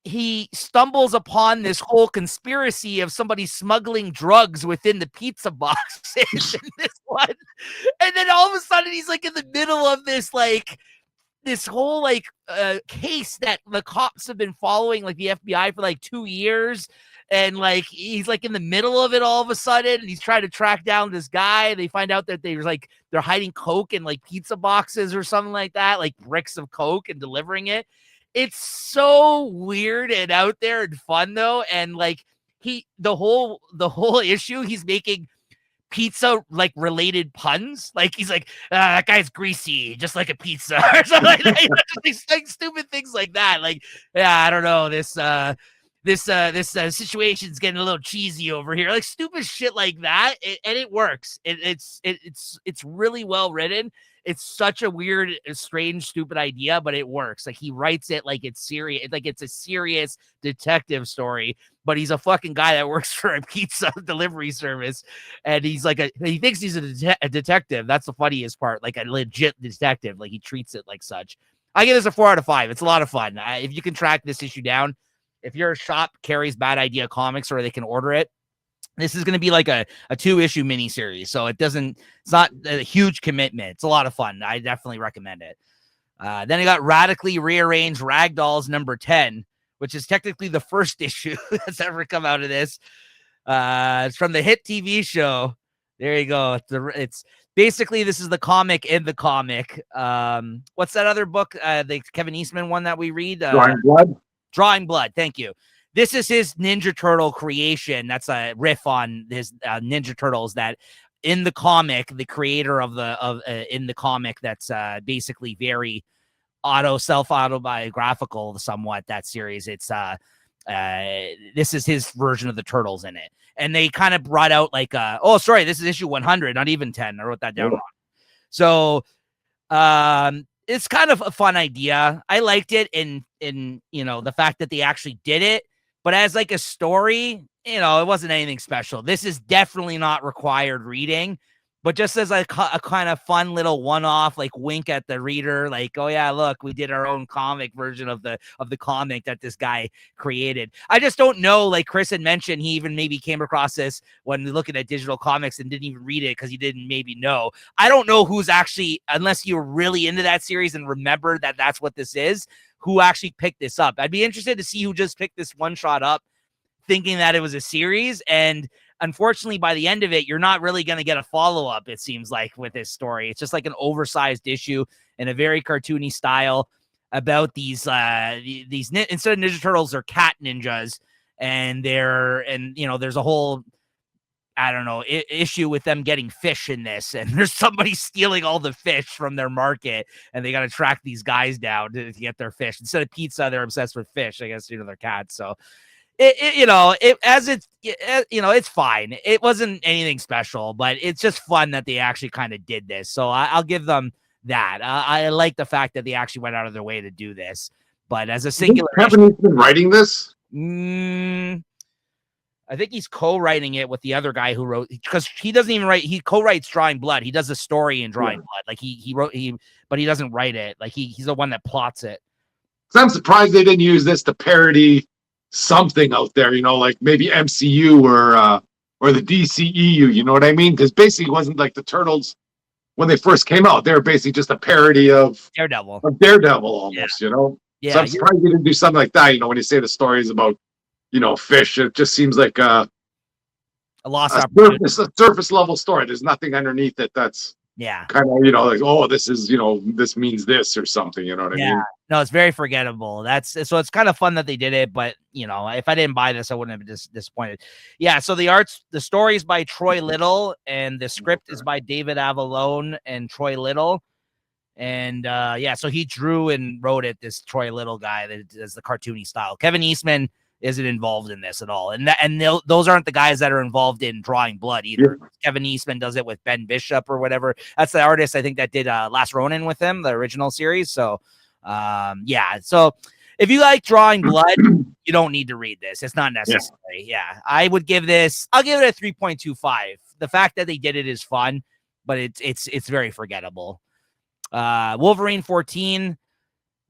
he stumbles upon this whole conspiracy of somebody smuggling drugs within the pizza boxes in this one. And then all of a sudden he's like in the middle of this whole case that the cops have been following, like the FBI, for like 2 years. And like he's like in the middle of it all of a sudden, and he's trying to track down this guy. They find out that they're hiding coke in like pizza boxes or something like that, like bricks of coke, and delivering it. It's so weird and out there and fun though. And like the whole issue, he's making pizza like related puns. Like he's like, that guy's greasy, just like a pizza, or something like that. Just like stupid things like that. Like, yeah, I don't know, this situation's getting a little cheesy over here. Like stupid shit like that. And it works. It's really well written. It's such a weird, strange, stupid idea, but it works. Like he writes it like it's serious. Like it's a serious detective story, but he's a fucking guy that works for a pizza delivery service. And he's like he thinks he's a detective. That's the funniest part. Like a legit detective. Like he treats it like such. I give this a 4 out of 5. It's a lot of fun. If you can track this issue down, if your shop carries Bad Idea Comics or they can order it, this is going to be like a 2-issue miniseries. So it's not a huge commitment. It's a lot of fun. I definitely recommend it. Then I got Radically Rearranged Ragdolls #10, which is technically the first issue that's ever come out of this. It's from the hit TV show. There you go. It's basically, this is the comic in the comic. What's that other book? The Kevin Eastman one that we read? Drawing Blood? Drawing Blood. Thank you. This is his Ninja Turtle creation. That's a riff on his Ninja Turtles. That in the comic, the creator of in the comic, that's basically very self-autobiographical, somewhat. That series. It's this is his version of the Turtles in it, and they kind of brought out like this is issue 100, not even 10. I wrote that down wrong. So it's kind of a fun idea. I liked it in the fact that they actually did it, but as like a story, it wasn't anything special. This is definitely not required reading, but just as a kind of fun little one-off, like wink at the reader, like, oh yeah, look, we did our own comic version of the comic that this guy created. I just don't know, like Chris had mentioned, he even maybe came across this when looking at digital comics and didn't even read it because he didn't maybe know. I don't know who's actually, unless you're really into that series and remember that that's what this is, who actually picked this up. I'd be interested to see who just picked this one shot up thinking that it was a series. And unfortunately, by the end of it, you're not really going to get a follow-up, it seems like, with this story. It's just like an oversized issue in a very cartoony style about these instead of Ninja Turtles, they're cat ninjas. And there's a whole, I don't know, issue with them getting fish in this. And there's somebody stealing all the fish from their market, and they got to track these guys down to get their fish. Instead of pizza, they're obsessed with fish. I guess, they're cats. So it's fine. It wasn't anything special, but it's just fun that they actually kind of did this. So I'll give them that. I like the fact that they actually went out of their way to do this. But as a singular, Kevin been writing this. I think he's co-writing it with the other guy who wrote, because he doesn't even write. He co-writes Drawing Blood. He does the story in Drawing Blood. Like he wrote, but he doesn't write it. Like he's the one that plots it. So I'm surprised they didn't use this to parody something out there, like maybe MCU or the DCEU, you know what I mean? Because basically it wasn't like the Turtles when they first came out. They were basically just a parody of Daredevil. Almost, Yeah, so I'm surprised you didn't do something like that, when you say the stories about, fish. It just seems like a surface level story. There's nothing underneath it that's kind of, like, oh, this is, this means this or something, you know what I mean? No, it's very forgettable. So it's kind of fun that they did it, but if I didn't buy this, I wouldn't have been disappointed. Yeah, so the story is by Troy Little, and the script is by David Avallone and Troy Little. And so he drew and wrote it, this Troy Little guy that does the cartoony style. Kevin Eastman isn't involved in this at all. And those aren't the guys that are involved in Drawing Blood either. Yeah. Kevin Eastman does it with Ben Bishop or whatever. That's the artist, I think, that did Last Ronin with him, the original series. So, So if you like Drawing Blood, you don't need to read this. It's not necessary. Yeah. I'll give it a 3.25. The fact that they did it is fun, but it's very forgettable. Wolverine 14.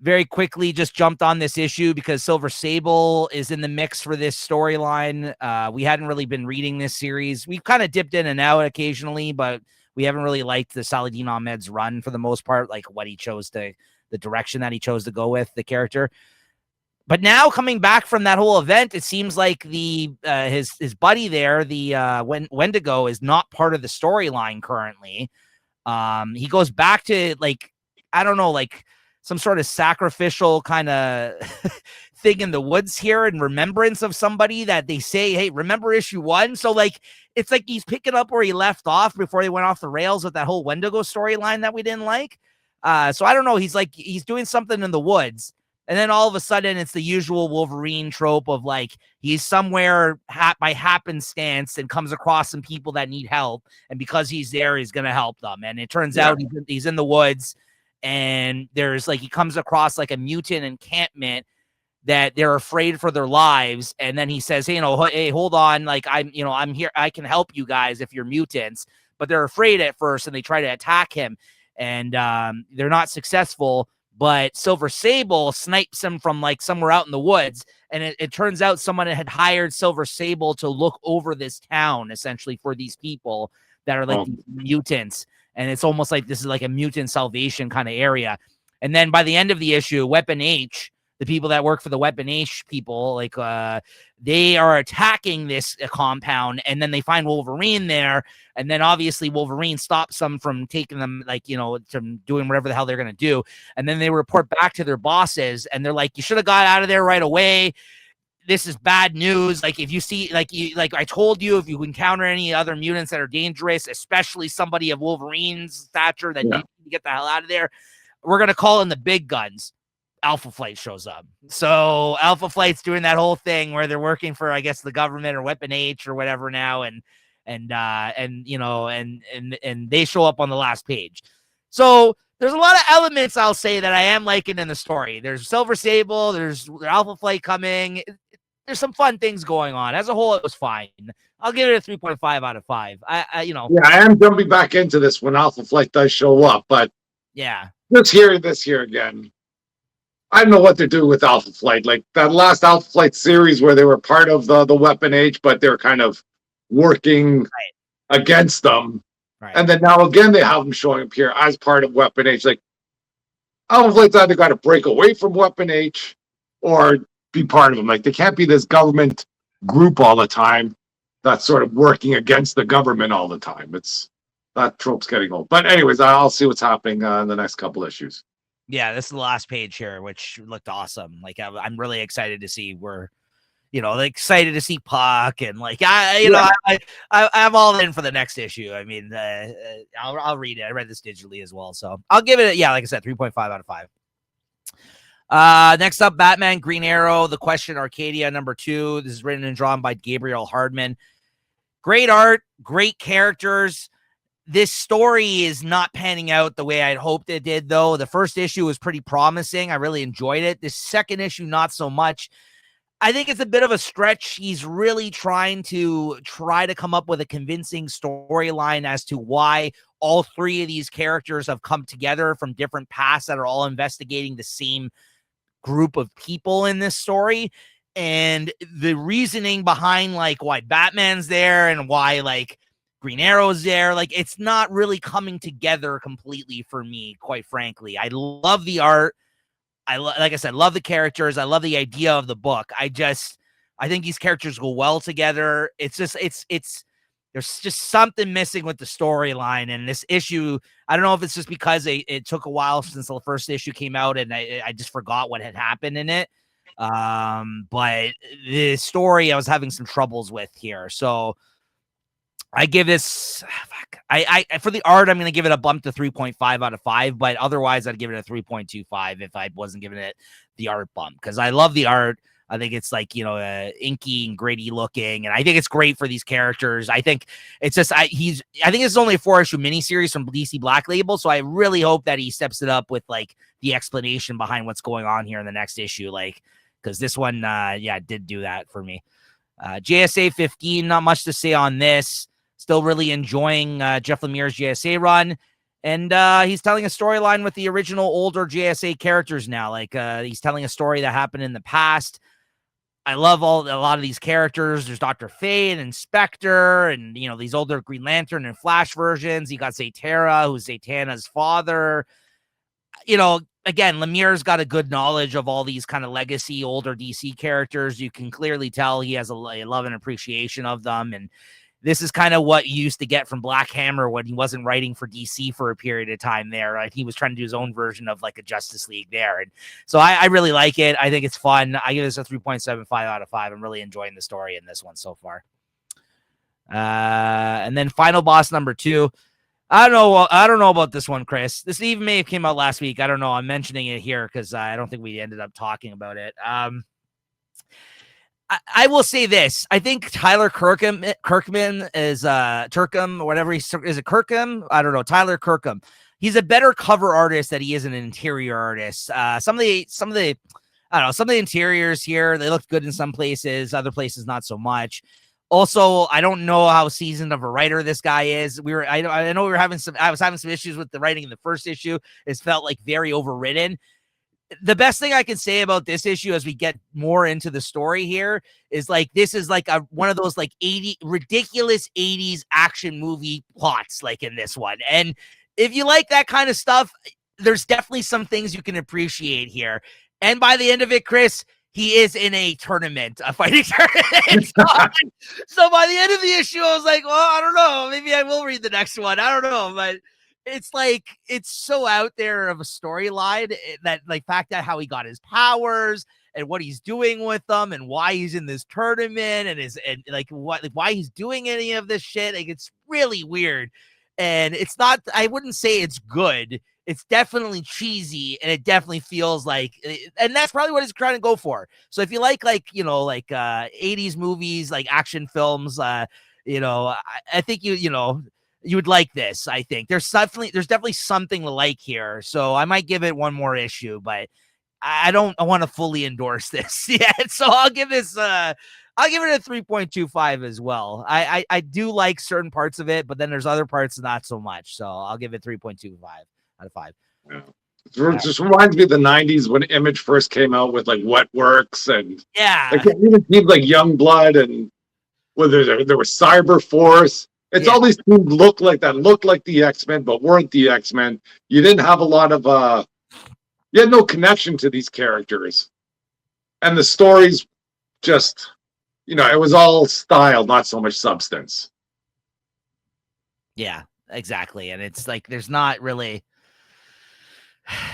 Very quickly just jumped on this issue because Silver Sable is in the mix for this storyline. We hadn't really been reading this series. We've kind of dipped in and out occasionally, but we haven't really liked the Saladin Ahmed's run for the most part, like what he chose the direction that he chose to go with the character. But now coming back from that whole event, it seems like his buddy there, the Wendigo, is not part of the storyline currently. He goes back to some sort of sacrificial kind of thing in the woods here in remembrance of somebody that they say, hey, remember issue 1? So it's like he's picking up where he left off before they went off the rails with that whole Wendigo storyline that we didn't like. So I don't know. He's doing something in the woods. And then all of a sudden it's the usual Wolverine trope of he's somewhere by happenstance and comes across some people that need help. And because he's there, he's going to help them. And it turns out he's in the woods. And there's he comes across a mutant encampment that they're afraid for their lives. And then he says, hey, hey, hold on. I'm here. I can help you guys if you're mutants, but they're afraid at first and they try to attack him and they're not successful. But Silver Sable snipes him from somewhere out in the woods. And it turns out someone had hired Silver Sable to look over this town essentially for these people that are these mutants. And it's almost like this is a mutant salvation kind of area. And then by the end of the issue, Weapon H, the people that work for the Weapon H people, they are attacking this compound. And then they find Wolverine there. And then obviously Wolverine stops them from taking them, from doing whatever the hell they're going to do. And then they report back to their bosses. And they're like, you should have got out of there right away. This is bad news. If you see, I told you, if you encounter any other mutants that are dangerous, especially somebody of Wolverine's stature that needs to get the hell out of there, we're going to call in the big guns. Alpha Flight shows up. So Alpha Flight's doing that whole thing where they're working for, I guess, the government or Weapon H or whatever now. And they show up on the last page. So there's a lot of elements I'll say that I am liking in the story. There's Silver Sable, there's Alpha Flight coming. There's some fun things going on. As a whole, it was fine. I'll give it a 3.5 out of 5. Yeah, I am jumping back into this when Alpha Flight does show up, but yeah. just hearing this here again, I don't know what they're doing with Alpha Flight. Like that last Alpha Flight series where they were part of the Weapon Age, but they're kind of working against them. Right. And then now again, they have them showing up here as part of Weapon H. Like, Alpha Flight's either got to break away from Weapon H or be part of them. Like, they can't be this government group all the time that's sort of working against the government all the time. It's that trope's getting old. But anyways, I'll see what's happening in the next couple issues. Yeah, this is the last page here, which looked awesome. Like, I'm really excited to see where. Like excited to see Puck and like I'm all in for the next issue. I mean, I'll read it. I read this digitally as well, so I'll give it. Like I said, 3.5 out of 5. Next up, Batman, Green Arrow, The Question, Arcadia, #2. This is written and drawn by Gabriel Hardman. Great art, great characters. This story is not panning out the way I'd hoped it did, though. The first issue was pretty promising. I really enjoyed it. This second issue, not so much. I think it's a bit of a stretch. He's really trying to come up with a convincing storyline as to why all three of these characters have come together from different pasts that are all investigating the same group of people in this story. And the reasoning behind like why Batman's there and why like Green Arrow's there, like it's not really coming together completely for me, quite frankly. I love the art. Like I said, love the characters. I love the idea of the book. I think these characters go well together. It's there's just something missing with the storyline. And this issue, I don't know if it's just because it took a while since the first issue came out and I just forgot what had happened in it. But the story I was having some troubles with here. So I give this, I for the art, I'm going to give it a bump to 3.5 out of 5, but otherwise I'd give it a 3.25 if I wasn't giving it the art bump, because I love the art. I think it's like, inky and gritty looking, and I think it's great for these characters. I think it's just, I think it's only a 4-issue miniseries from DC Black Label, so I really hope that he steps it up with like the explanation behind what's going on here in the next issue, like, because this one, did do that for me. JSA 15, not much to say on this. Still really enjoying Jeff Lemire's JSA run. And he's telling a storyline with the original older JSA characters now. Like he's telling a story that happened in the past. I love a lot of these characters. There's Dr. Fate and Spectre and, these older Green Lantern and Flash versions. You got Zatanna, who's Zatanna's father. Again, Lemire's got a good knowledge of all these kind of legacy older DC characters. You can clearly tell he has a love and appreciation of them. And this is kind of what you used to get from Black Hammer when he wasn't writing for DC for a period of time there, right? He was trying to do his own version of like a Justice League there. And so I really like it. I think it's fun. I give this a 3.75 out of 5. I'm really enjoying the story in this one so far. And then Final Boss #2. I don't know about this one, Chris. This even may have came out last week. I don't know. I'm mentioning it here because I don't think we ended up talking about it. I will say this. I think Tyler Kirkham is Turkham or whatever. Is it Kirkham? I don't know. Tyler Kirkham. He's a better cover artist than he is an interior artist. Some of the interiors here, they look good in some places, other places not so much. Also, I don't know how seasoned of a writer this guy is. I know I was having some issues with the writing in the first issue. It felt like very overwritten. The best thing I can say about this issue as we get more into the story here is like, this is like one of those like ridiculous 80s action movie plots like in this one. And if you like that kind of stuff, there's definitely some things you can appreciate here. And by the end of it, Chris, he is in a tournament, a fighting tournament. So by the end of the issue, I was like, well, I don't know. Maybe I will read the next one. I don't know. But it's like, it's so out there of a storyline that like fact that how he got his powers and what he's doing with them and why he's in this tournament and why he's doing any of this shit. Like, it's really weird. And it's not, I wouldn't say it's good. It's definitely cheesy and it definitely feels like, and that's probably what he's trying to go for. So if you like 80s movies, like action films, I think you would like this. I think there's definitely something to like here. So I might give it one more issue, but I want to fully endorse this yet. So I'll give it a 3.25 as well. I do like certain parts of it, but then there's other parts not so much. So I'll give it 3.25 out of 5. Yeah. It just reminds me of the 90s when Image first came out with like What Works, and Yeah. like it even seemed like Youngblood, and whether there was Cyber Force. It's all these teams looked like the X-Men, but weren't the X-Men. You didn't have a lot of you had no connection to these characters. And the stories just, it was all style, not so much substance. Yeah, exactly. And it's like there's not really.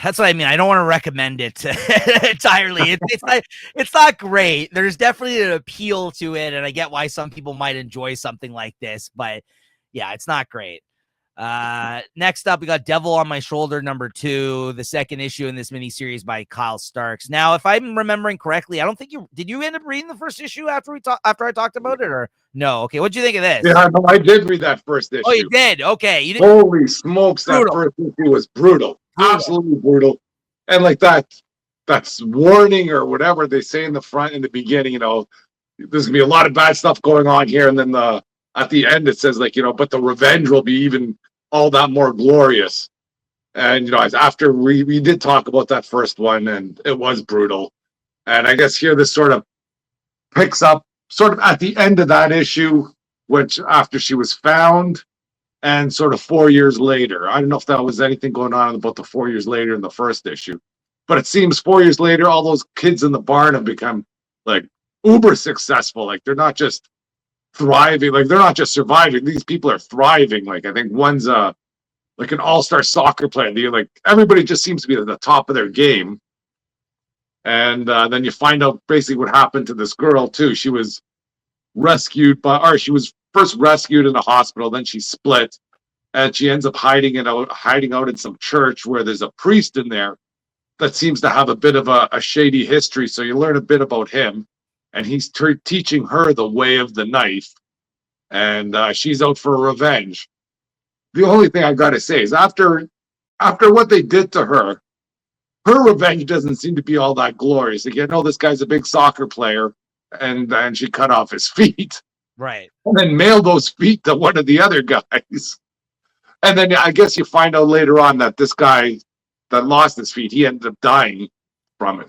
That's what I mean. I don't want to recommend it entirely. It's not great. There's definitely an appeal to it, and I get why some people might enjoy something like this, but yeah, it's not great. Next up, we got Devil on My Shoulder #2, the second issue in this miniseries by Kyle Starks. Now, if I'm remembering correctly, I don't think did you end up reading the first issue after I talked about it, or no? Okay, what'd you think of this? Yeah, no, I did read that first issue. Oh, you did? Okay, you did. Holy smokes, that first issue was brutal. Absolutely brutal. And like that's warning or whatever they say in the beginning, there's gonna be a lot of bad stuff going on here, and then at the end it says like, but the revenge will be even all that more glorious. And after we did talk about that first one, and it was brutal. And I guess here this sort of picks up sort of at the end of that issue, which after she was found, and sort of 4 years later. I don't know if that was anything going on about the 4 years later in the first issue, but it seems 4 years later, all those kids in the barn have become like uber successful. Like they're not just thriving, like they're not just surviving. These people are thriving. Like I think one's like an all-star soccer player. Like everybody just seems to be at the top of their game. And then you find out basically what happened to this girl too. She was she was first rescued in a hospital, then she split, and she ends up hiding out in some church where there's a priest in there that seems to have a bit of a shady history. So you learn a bit about him, and he's teaching her the way of the knife, and she's out for revenge. The only thing I've got to say is after what they did to her revenge doesn't seem to be all that glorious. Again, this guy's a big soccer player, and she cut off his feet. Right. And then mailed those feet to one of the other guys. And then I guess you find out later on that this guy that lost his feet, he ended up dying from it.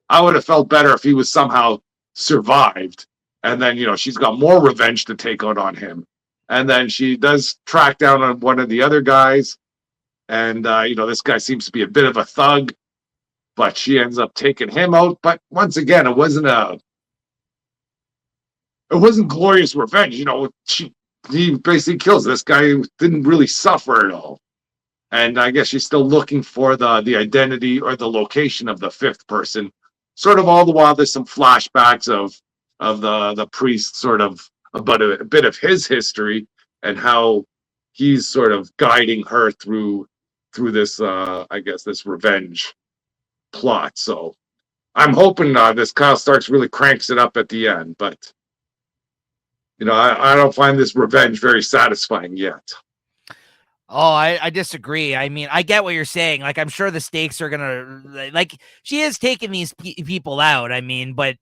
I would have felt better if he was somehow survived. And then, she's got more revenge to take out on him. And then she does track down on one of the other guys. And, this guy seems to be a bit of a thug, but she ends up taking him out. But once again, it wasn't glorious revenge. He basically kills this guy who didn't really suffer at all. And I guess she's still looking for the identity or the location of the fifth person. Sort of all the while there's some flashbacks of the priest, sort of about a bit of his history and how he's sort of guiding her through this I guess this revenge plot. So I'm hoping this Kyle Starks really cranks it up at the end, but I don't find this revenge very satisfying yet. Oh, I disagree. I mean, I get what you're saying. Like, I'm sure the stakes are gonna, like, she is taking these people out. I mean, but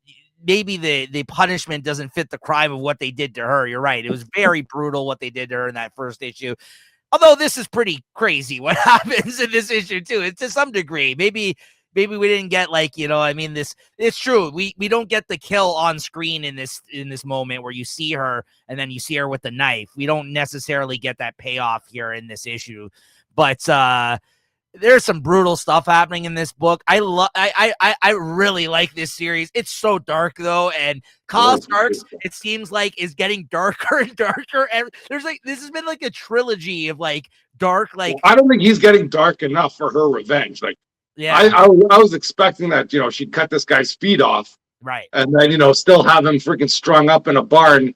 maybe the punishment doesn't fit the crime of what they did to her. You're right. It was very brutal what they did to her in that first issue. Although this is pretty crazy what happens in this issue too. It's to some degree. Maybe we didn't get it's true. We don't get the kill on screen in this moment where you see her and then you see her with the knife. We don't necessarily get that payoff here in this issue, but there's some brutal stuff happening in this book. I really like this series. It's so dark though, and Kyle Starks, it seems like, is getting darker and darker. And this has been like a trilogy of like dark. Like, I don't think he's getting dark enough for her revenge. Like, yeah, I was expecting that she'd cut this guy's feet off, right, and then still have him freaking strung up in a barn,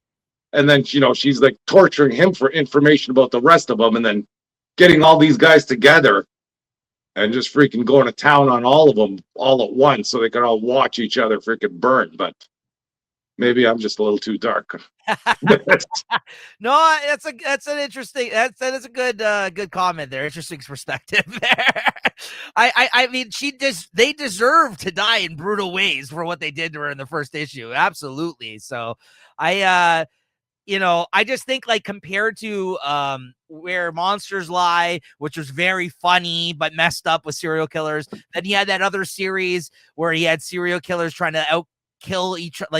and then she's like torturing him for information about the rest of them, and then getting all these guys together and just freaking going to town on all of them all at once so they can all watch each other freaking burn. But maybe I'm just a little too dark. No, that's an interesting, that is a good comment there. Interesting perspective there. I mean, they deserve to die in brutal ways for what they did to her in the first issue. Absolutely. So I just think, like, compared to Where Monsters Lie, which was very funny but messed up with serial killers, then he had that other series where he had serial killers trying to kill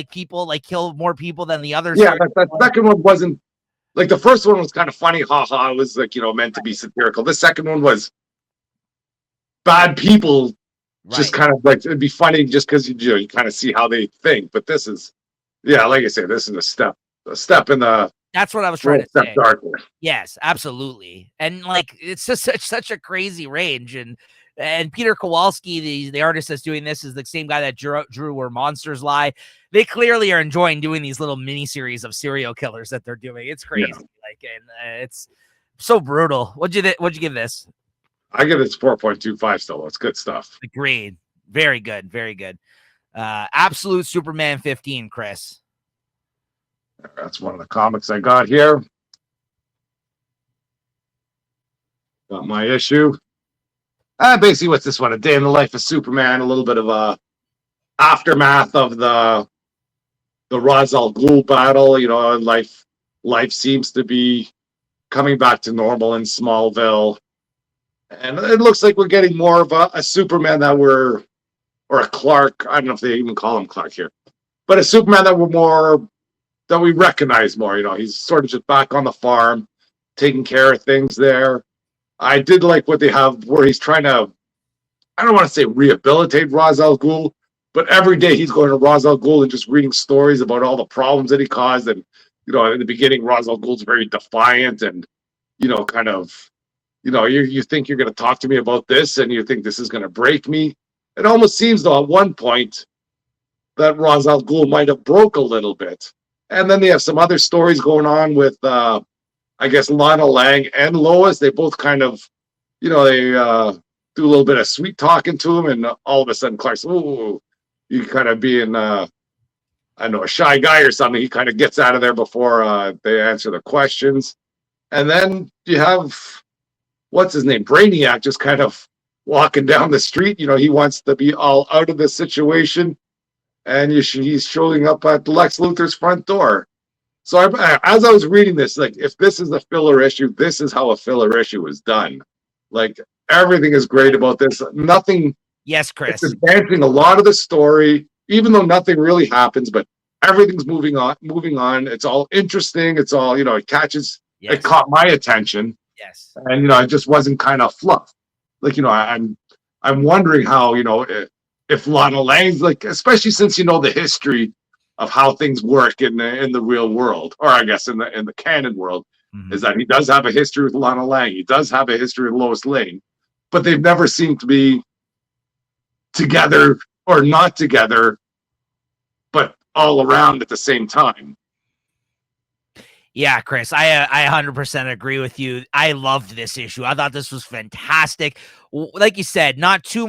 kill more people than the others. Yeah, that second one wasn't like the first one was kind of funny, haha. It was like, meant to be satirical. The second one was bad people, just kind of like, it'd be funny just because you kind of see how they think. But this is, yeah, like I said, this is a step in the. That's what I was trying to say. Darker. Yes, absolutely. And like, it's just such a crazy range. And Peter Kowalski, the artist that's doing this, is the same guy that drew Where Monsters Lie. They clearly are enjoying doing these little mini series of serial killers that they're doing. It's crazy. Yeah. Like, and it's so brutal. What'd you give this? I give it 4.25 still. It's good stuff. Agreed. Very good. Very good. Absolute Superman 15, Chris. That's one of the comics I got here. Got my issue. Basically, what's this one? A day in the life of Superman. A little bit of a aftermath of the Ra's al Ghul battle. Life seems to be coming back to normal in Smallville, and it looks like we're getting more of a Superman or a Clark. I don't know if they even call him Clark here, but a Superman that we recognize more. He's sort of just back on the farm, taking care of things there. I did like what they have where he's trying to, I don't want to say rehabilitate Ra's al Ghul, but every day he's going to Ra's al Ghul and just reading stories about all the problems that he caused. And, in the beginning, Ra's al Ghul's very defiant and, kind of, you think you're going to talk to me about this and you think this is going to break me. It almost seems, though, at one point that Ra's al Ghul might have broke a little bit. And then they have some other stories going on with, I guess, Lana Lang and Lois. They both kind of, they do a little bit of sweet talking to him, and all of a sudden Clark's, ooh, you kind of being, I don't know, a shy guy or something. He kind of gets out of there before they answer the questions. And then you have, what's his name, Brainiac, just kind of walking down the street. He wants to be all out of the situation, and he's showing up at Lex Luthor's front door. So as I was reading this, like, if this is a filler issue, this is how a filler issue is done. Like, everything is great about this. Nothing. Yes, Chris. It's advancing a lot of the story, even though nothing really happens, but everything's moving on. It's all interesting. It's all, it catches. Yes. It caught my attention. Yes. And, it just wasn't kind of fluff. Like, I'm wondering how, if Lana Lang's, like, especially since, the history of how things work in the real world, or I guess in the canon world, is that he does have a history with Lana Lang. He does have a history with Lois Lane, but they've never seemed to be together or not together, but all around at the same time. Yeah, Chris, I 100% agree with you. I loved this issue. I thought this was fantastic. Like you said, not too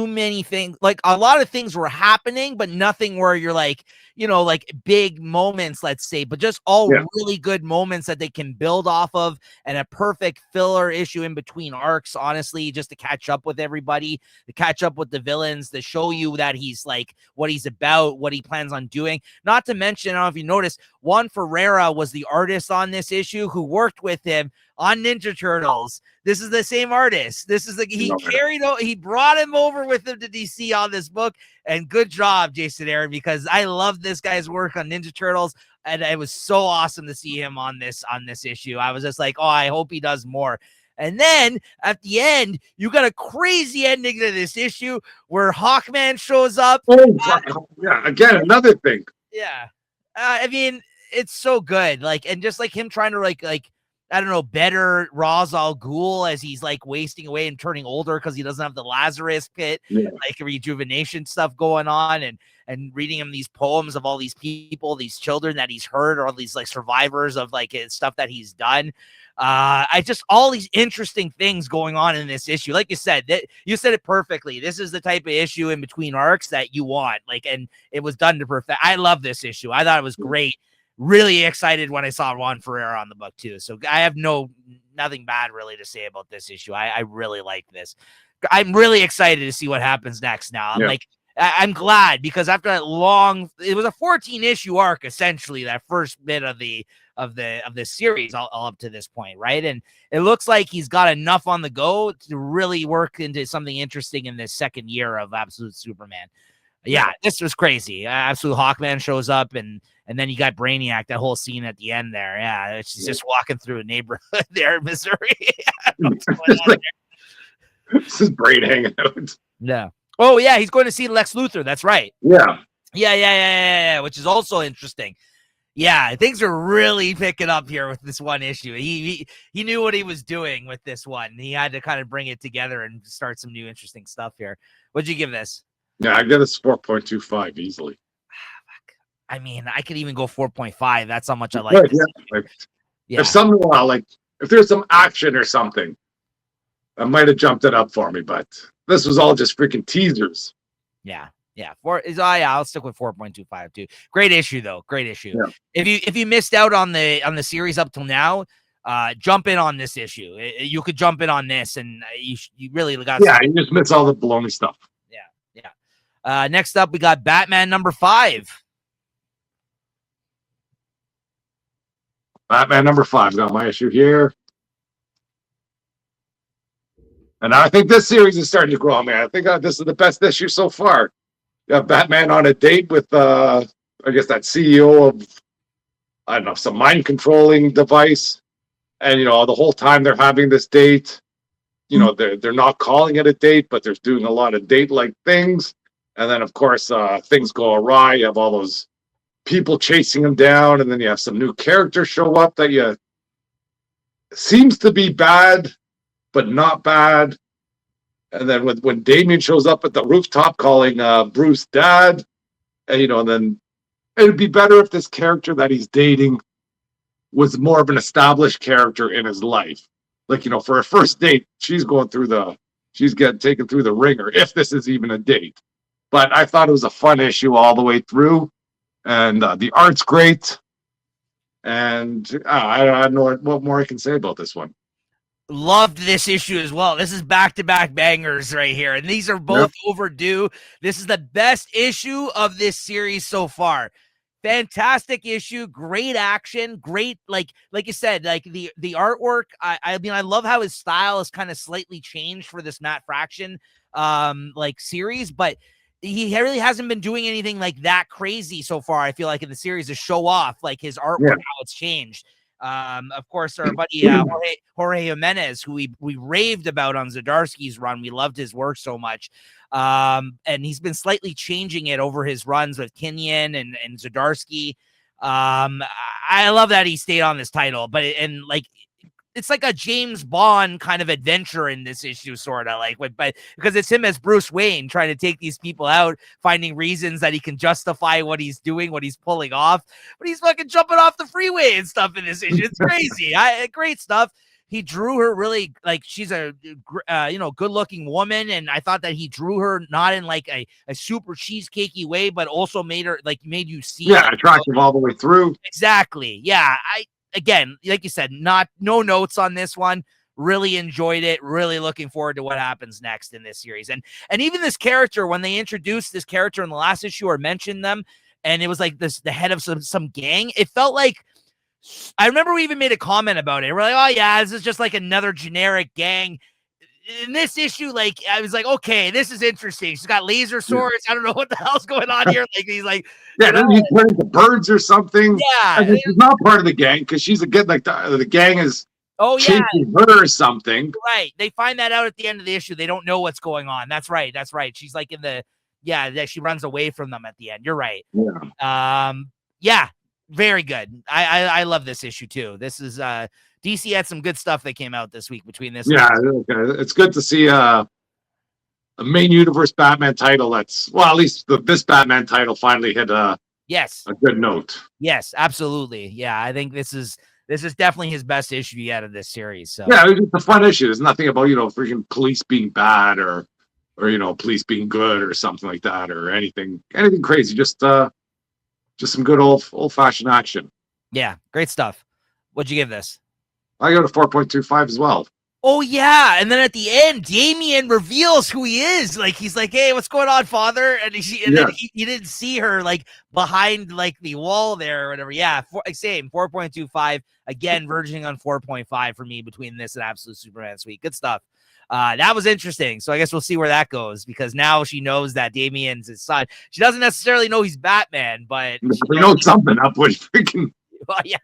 many things. Like, a lot of things were happening, but nothing where you're like, like big moments, let's say, but just all really good moments that they can build off of, and a perfect filler issue in between arcs, honestly, just to catch up with everybody, to catch up with the villains, to show you that he's like what he's about, what he plans on doing. Not to mention, I don't know if you noticed, Juan Ferreira was the artist on this issue who worked with him on Ninja Turtles. This is the same artist. This is he brought him over with him to DC on this book. And good job, Jason Aaron, because I love this guy's work on Ninja Turtles, and it was so awesome to see him on this issue. I was just like, oh, I hope he does more. And then at the end, you got a crazy ending to this issue where Hawkman shows up. Yeah, again, another thing. Yeah. I mean, it's so good. Like, and just like him trying to like I don't know, better Ra's al Ghul as he's like wasting away and turning older because he doesn't have the Lazarus pit, like rejuvenation stuff going on, and reading him these poems of all these people, these children that he's hurt, or all these like survivors of like his stuff that he's done. I just all these interesting things going on in this issue. Like you said, that you said it perfectly. This is the type of issue in between arcs that you want. Like, and it was done to perfect. I love this issue. I thought it was great. Really excited when I saw Juan Ferreira on the book too. So I have nothing bad really to say about this issue. I really like this. I'm really excited to see what happens next now. I'm glad, because after that it was a 14 issue arc, essentially that first bit of the series all up to this point. Right. And it looks like he's got enough on the go to really work into something interesting in this second year of Absolute Superman. Yeah, this was crazy. Absolute Hawkman shows up, and then you got Brainiac, that whole scene at the end there. Yeah, she's just walking through a neighborhood there in Missouri. This is brain hanging out. Yeah. Oh, yeah, he's going to see Lex Luthor. That's right. Yeah, which is also interesting. Yeah, things are really picking up here with this one issue. He knew what he was doing with this one. He had to kind of bring it together and start some new interesting stuff here. What'd you give this? Yeah, I get a 4.25 easily. I mean, I could even go 4.5. That's how much I like this. If something if there's some action or something, I might have jumped it up for me, but this was all just freaking teasers. Yeah. I'll stick with 4.25 too. Great issue though. Great issue. Yeah. If you missed out on the series up till now, jump in on this issue. You could jump in on this, and you really got. Yeah, you just miss all the baloney stuff. Yeah. Next up, we got Batman number 5. Batman number 5. Got my issue here. And I think this series is starting to grow on me. I think this is the best issue so far. You have Batman on a date with, I guess, that CEO of, I don't know, some mind controlling device. And, the whole time they're having this date, they're not calling it a date, but they're doing a lot of date-like things. And then, of course, things go awry. You have all those people chasing him down, and then you have some new characters show up that seems to be bad, but not bad. And then when Damian shows up at the rooftop calling Bruce dad, and then it'd be better if this character that he's dating was more of an established character in his life. Like, for a first date, she's getting taken through the ringer, if this is even a date. But I thought it was a fun issue all the way through, and the art's great. And I don't know what more I can say about this one. Loved this issue as well. This is back-to-back bangers right here, and these are both overdue. This is the best issue of this series so far. Fantastic issue, great action, great like you said, like the artwork. I mean, I love how his style is kind of slightly changed for this Matt Fraction series, but he really hasn't been doing anything like that crazy so far. I feel like in the series to show off like his artwork, how it's changed. Of course, our buddy Jorge Jimenez, who we raved about on Zdarsky's run. We loved his work so much. And he's been slightly changing it over his runs with Kinyan and Zdarsky. I love that he stayed on this title, but it's like a James Bond kind of adventure in this issue, sort of but because it's him as Bruce Wayne trying to take these people out, finding reasons that he can justify what he's doing, what he's pulling off, but he's fucking jumping off the freeway and stuff in this issue. It's crazy. Great stuff. He drew her really she's a good looking woman, and I thought that he drew her not in like a super cheesecakey way, but also made made you see attractive all the way through. Exactly. Yeah. Again, like you said, no notes on this one. Really enjoyed it. Really looking forward to what happens next in this series. And even this character, when they introduced this character in the last issue or mentioned them, and it was like the head of some gang, it felt like, I remember we even made a comment about it. We're like, oh yeah, this is just like another generic gang. In this issue, I was like, okay, this is interesting. She's got laser swords. I don't know what the hell's going on here. He's like, then he turned into birds or something. Yeah, and she's not part of the gang because she's the gang is chasing her or something. Right. They find that out at the end of the issue. They don't know what's going on. That's right. She's like that she runs away from them at the end. You're right. Yeah. Very good. I love this issue too. This is DC had some good stuff that came out this week between this. Yeah, it's good to see a main universe Batman title that's, well, at least this Batman title finally hit a good note. Yes, absolutely. Yeah, I think this is definitely his best issue yet of this series. So yeah, it's a fun issue. There's nothing about, freaking police being bad or police being good or something like that, or anything crazy. Just some good old fashioned action. Yeah, great stuff. What'd you give this? I go to 4.25 as well. Oh yeah, and then at the end, Damian reveals who he is. Like he's like, "Hey, what's going on, father?" And then he didn't see her like behind like the wall there or whatever. Yeah, same 4.25 again, verging on 4.5 for me between this and Absolute Superman Suite. Good stuff. That was interesting. So I guess we'll see where that goes, because now she knows that Damian's his son. She doesn't necessarily know he's Batman, but we know something up with freaking. Well, yeah.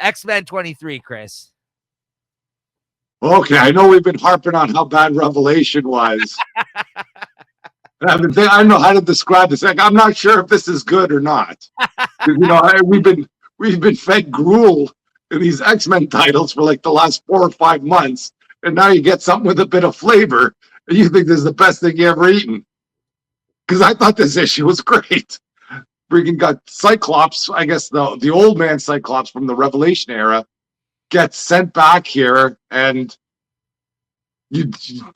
X-Men 23, Chris. Okay, I know we've been harping on how bad Revelation was. I don't know how to describe this. Like, I'm not sure if this is good or not. We've been fed gruel in these X-Men titles for like the last 4 or 5 months, and now you get something with a bit of flavor, and you think this is the best thing you ever eaten. Because I thought this issue was great. Freaking got Cyclops, I guess the old man Cyclops from the Revelation era, gets sent back here, and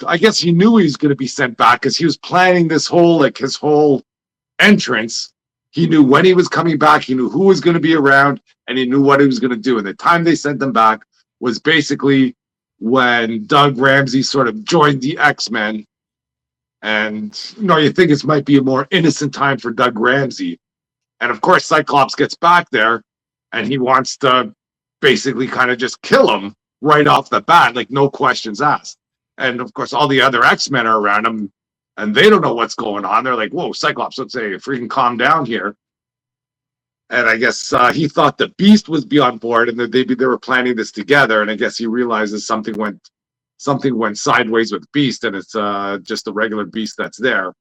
I guess he knew he was going to be sent back because he was planning this his whole entrance. He knew when he was coming back, he knew who was going to be around, and he knew what he was going to do. And the time they sent him back was basically when Doug Ramsey sort of joined the X-Men. And you think this might be a more innocent time for Doug Ramsey. And of course, Cyclops gets back there, and he wants to basically kind of just kill him right off the bat, like no questions asked. And of course, all the other X-Men are around him, and they don't know what's going on. They're like, "Whoa, Cyclops, let's say, freaking calm down here." And I guess he thought the Beast would be on board, and that they were planning this together. And I guess he realizes something went sideways with Beast, and it's just a regular Beast that's there.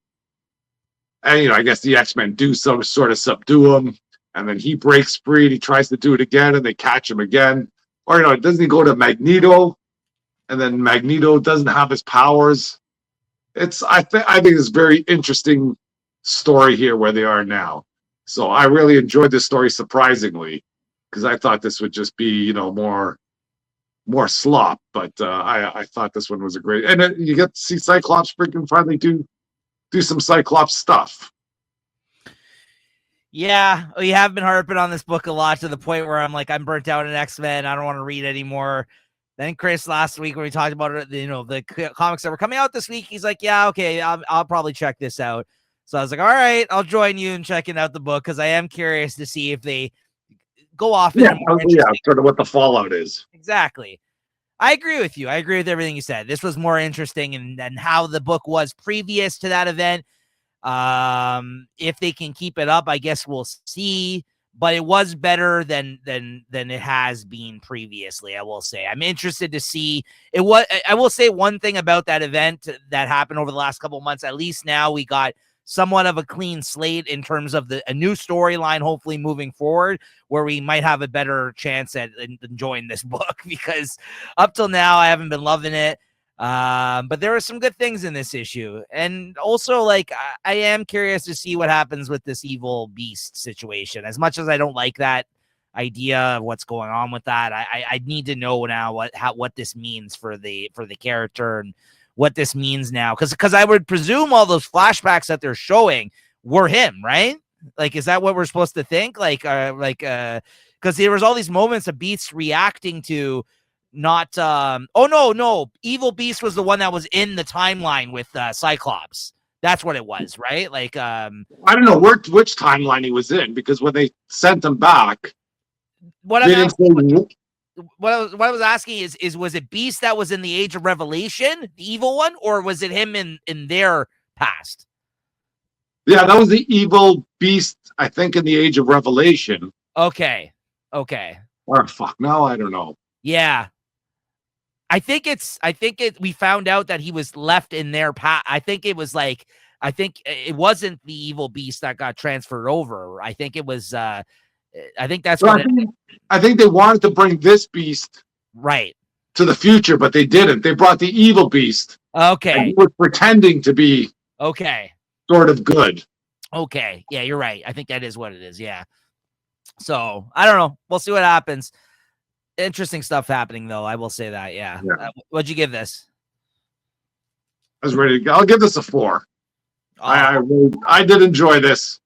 And I guess the X-Men do sort of subdue him. And then he breaks free and he tries to do it again, and they catch him again. Or, doesn't he go to Magneto? And then Magneto doesn't have his powers. I think it's a very interesting story here where they are now. So I really enjoyed this story, surprisingly, because I thought this would just be, more slop. But I thought this one was a great, and you get to see Cyclops freaking finally do some Cyclops stuff. Yeah, we have been harping on this book a lot to the point where I'm like, I'm burnt out in X-Men. I don't want to read anymore. Then Chris last week when we talked about it, the comics that were coming out this week, he's like, yeah, okay, I'll probably check this out. So I was like, all right, I'll join you in checking out the book, because I am curious to see if they go off. Yeah, sort of what the fallout is. Exactly. I agree with you. I agree with everything you said. This was more interesting than how the book was previous to that event. If they can keep it up, I guess we'll see. But it was better than it has been previously, I will say. I'm interested to see it. I will say one thing about that event that happened over the last couple of months. At least now we got somewhat of a clean slate in terms of a new storyline, hopefully moving forward, where we might have a better chance at enjoying this book, because up till now I haven't been loving it. But there are some good things in this issue. And also, like, I am curious to see what happens with this evil Beast situation. As much as I don't like that idea of what's going on with that, I need to know now what this means for the character, and what this means now. Because I would presume all those flashbacks that they're showing were him, right? Like, is that what we're supposed to think? Because there was all these moments of Beast reacting to not no, Evil Beast was the one that was in the timeline with Cyclops. That's what it was, right? Like I don't know which timeline he was in, because when they sent him back, what I was asking is was it Beast that was in the Age of Revelation, the evil one, or was it him in their past? Yeah, that was the evil Beast, I think, in the Age of Revelation. Okay. Or fuck, no, I don't know. Yeah. I think we found out that he was left in their past. I think it wasn't the evil Beast that got transferred over. I think it was I think that's Well, what I think they wanted to bring this beast right. to the future, but they didn't. They brought the evil beast. And Okay. he was pretending to be Okay. sort of good. Okay. Yeah, you're right. I think that is what it is. Yeah. So I don't know. We'll see what happens. Interesting stuff happening, though. I will say that. Yeah. What'd you give this? I was ready to go. I'll give this a 4. Oh. I did enjoy this,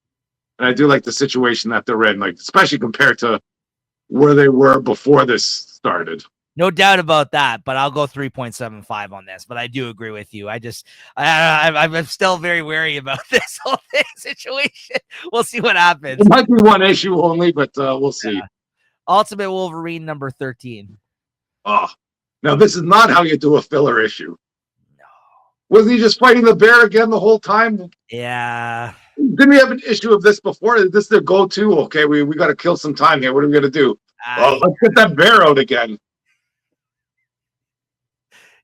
and I do like the situation that they're in, like especially compared to where they were before this started. No doubt about that, but I'll go 3.75 on this. But I do agree with you. I'm still very wary about this whole situation. We'll see what happens. It might be one issue only, but we'll see. Ultimate Wolverine number 13. Oh, now this is not how you do a filler issue. No. Was he just fighting the bear again the whole time? Yeah. Didn't we have an issue of this before? Is this their go-to? Okay, we got to kill some time here. What are we going to do? Well, let's get that bear out again.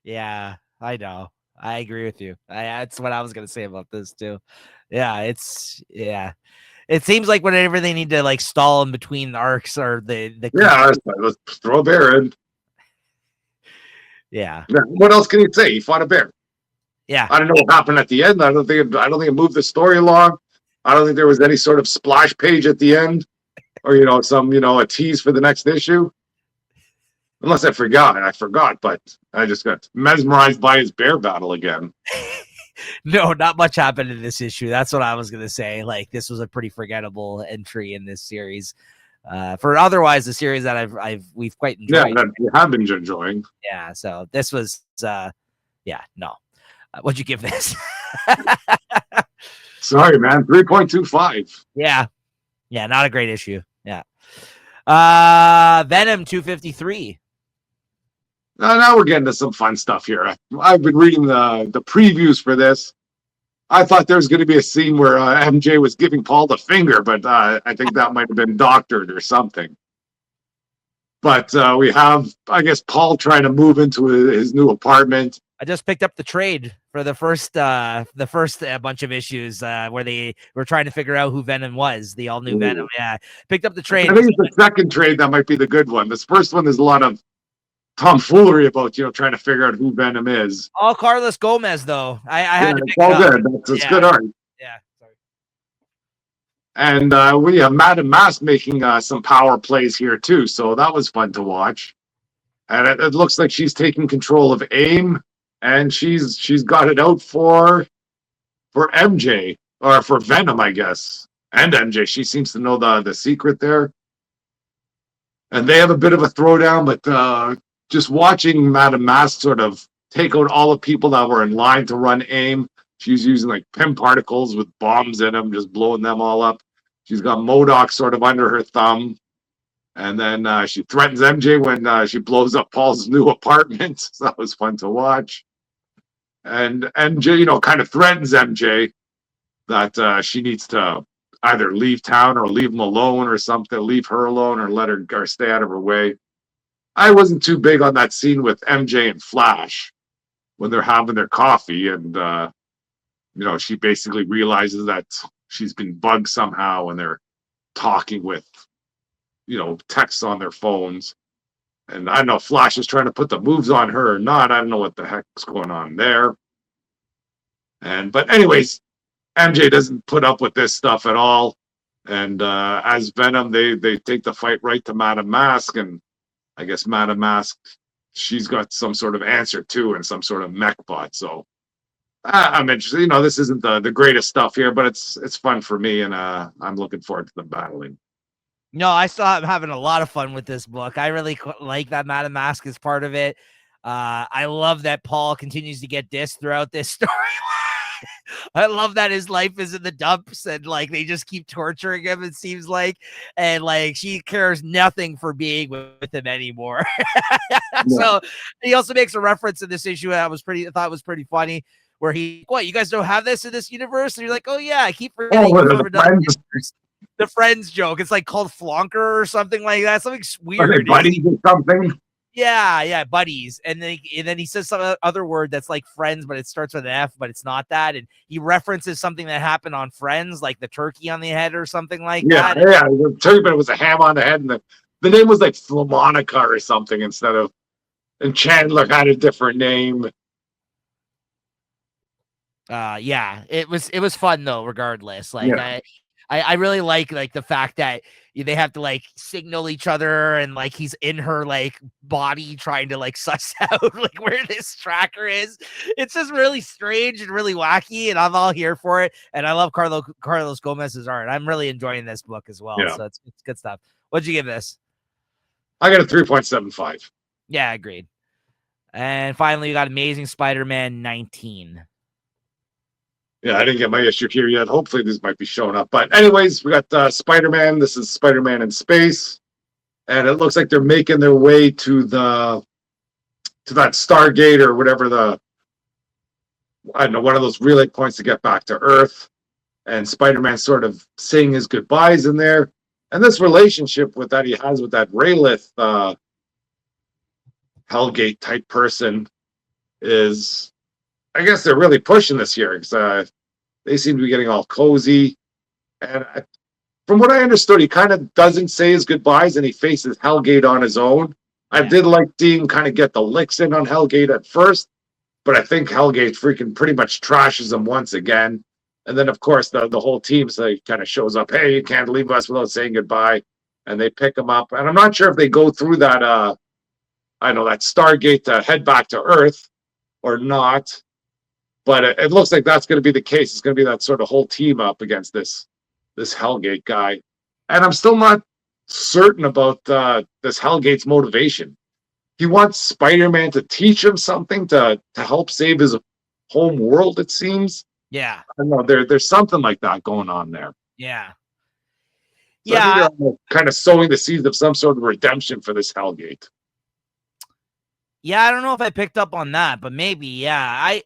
Yeah, I know. I agree with you. That's what I was going to say about this too. Yeah, it seems like whenever they need to like stall in between the arcs or the let's throw a bear in. Yeah. What else can you say? He fought a bear. Yeah. I don't know what happened at the end. I don't think it moved the story along. I don't think there was any sort of splash page at the end, or a tease for the next issue. Unless I forgot, but I just got mesmerized by his bear battle again. No, not much happened in this issue. That's what I was gonna say. Like, this was a pretty forgettable entry in this series. For otherwise the series that we've quite enjoyed. Yeah, that you have been enjoying. Yeah, so this was no. What'd you give this? Sorry, man. 3.25. Yeah, not a great issue. Yeah. Venom 253. Now we're getting to some fun stuff here. I've been reading the previews for this. I thought there was going to be a scene where MJ was giving Paul the finger, but I think that might have been doctored or something. But we have, I guess, Paul trying to move into his new apartment. I just picked up the trade for the first bunch of issues where they were trying to figure out who Venom was, the all new Venom. Yeah, picked up the trade. I think it's the second trade that might be the good one. This first one, there's a lot of tomfoolery about trying to figure out who Venom is. All Carlos Gomez though. I had to pick it's all it up. good. It's good art. Yeah. Sorry. And we have Madame Mask making some power plays here too, so that was fun to watch. And it looks like she's taking control of AIM, and she's got it out for MJ, or for Venom, I guess, and MJ. She seems to know the secret there. And they have a bit of a throwdown, but just watching Madame Mask sort of take out all the people that were in line to run AIM. She's using like PIM particles with bombs in them, just blowing them all up. She's got MODOK sort of under her thumb. And then she threatens MJ when she blows up Paul's new apartment. So that was fun to watch. And MJ, kind of threatens MJ that she needs to either leave town or leave him alone or something, leave her alone or let her or stay out of her way. I wasn't too big on that scene with MJ and Flash when they're having their coffee, and she basically realizes that she's been bugged somehow, and they're talking with texts on their phones. And I don't know if Flash is trying to put the moves on her or not. I don't know what the heck's going on there. But anyways, MJ doesn't put up with this stuff at all. And as Venom, they take the fight right to Madame Mask, and I guess Madame Mask, she's got some sort of answer too, and some sort of mech bot. So I'm interested. This isn't the greatest stuff here, but it's fun for me, and I'm looking forward to them battling. No, I still am having a lot of fun with this book. I really like that Madame Mask is part of it. I love that Paul continues to get dissed throughout this storyline. I love that his life is in the dumps, and like they just keep torturing him, it seems like, and like she cares nothing for being with him anymore. So he also makes a reference in this issue that I thought was pretty funny, where you guys don't have this in this universe? And you're like, oh yeah, I keep forgetting the friends joke. It's like called Flonker or something like that. Something weird. Buddies or something. Yeah, buddies. And then he says some other word that's like friends, but it starts with an F, but it's not that. And he references something that happened on Friends, like the turkey on the head or something like that. Yeah. The turkey, but it was a ham on the head, and the name was like Flamonica or something instead of. And Chandler had a different name. Yeah, it was fun though, regardless. Like I really like the fact that they have to like signal each other, and like he's in her like body trying to like suss out like where this tracker is. It's just really strange and really wacky, and I'm all here for it. And I love Carlos Gomez's art. I'm really enjoying this book as well. Yeah. So it's good stuff. What'd you give this? I got a 3.75. Yeah, agreed. And finally, you got Amazing Spider-Man 19. Yeah, I didn't get my issue here yet. Hopefully this might be showing up. But anyways, we got Spider-Man. This is Spider-Man in space. And it looks like they're making their way to that Stargate or whatever I don't know, one of those relay points to get back to Earth. And Spider-Man sort of saying his goodbyes in there. And this relationship that he has with that Raylith Hellgate type person is, I guess they're really pushing this here because they seem to be getting all cozy. And from what I understood, he kind of doesn't say his goodbyes and he faces Hellgate on his own. I did like seeing kind of get the licks in on Hellgate at first, but I think Hellgate freaking pretty much trashes him once again. And then, of course, the whole team kind of shows up. Hey, you can't leave us without saying goodbye. And they pick him up. And I'm not sure if they go through that, that Stargate to head back to Earth or not. But it looks like that's going to be the case. It's going to be that sort of whole team up against this Hellgate guy. And I'm still not certain about this Hellgate's motivation. He wants Spider-Man to teach him something to help save his home world, it seems. Yeah. I don't know. There's something like that going on there. Yeah. So I think they're kind of sowing the seeds of some sort of redemption for this Hellgate. Yeah, I don't know if I picked up on that, but maybe, yeah.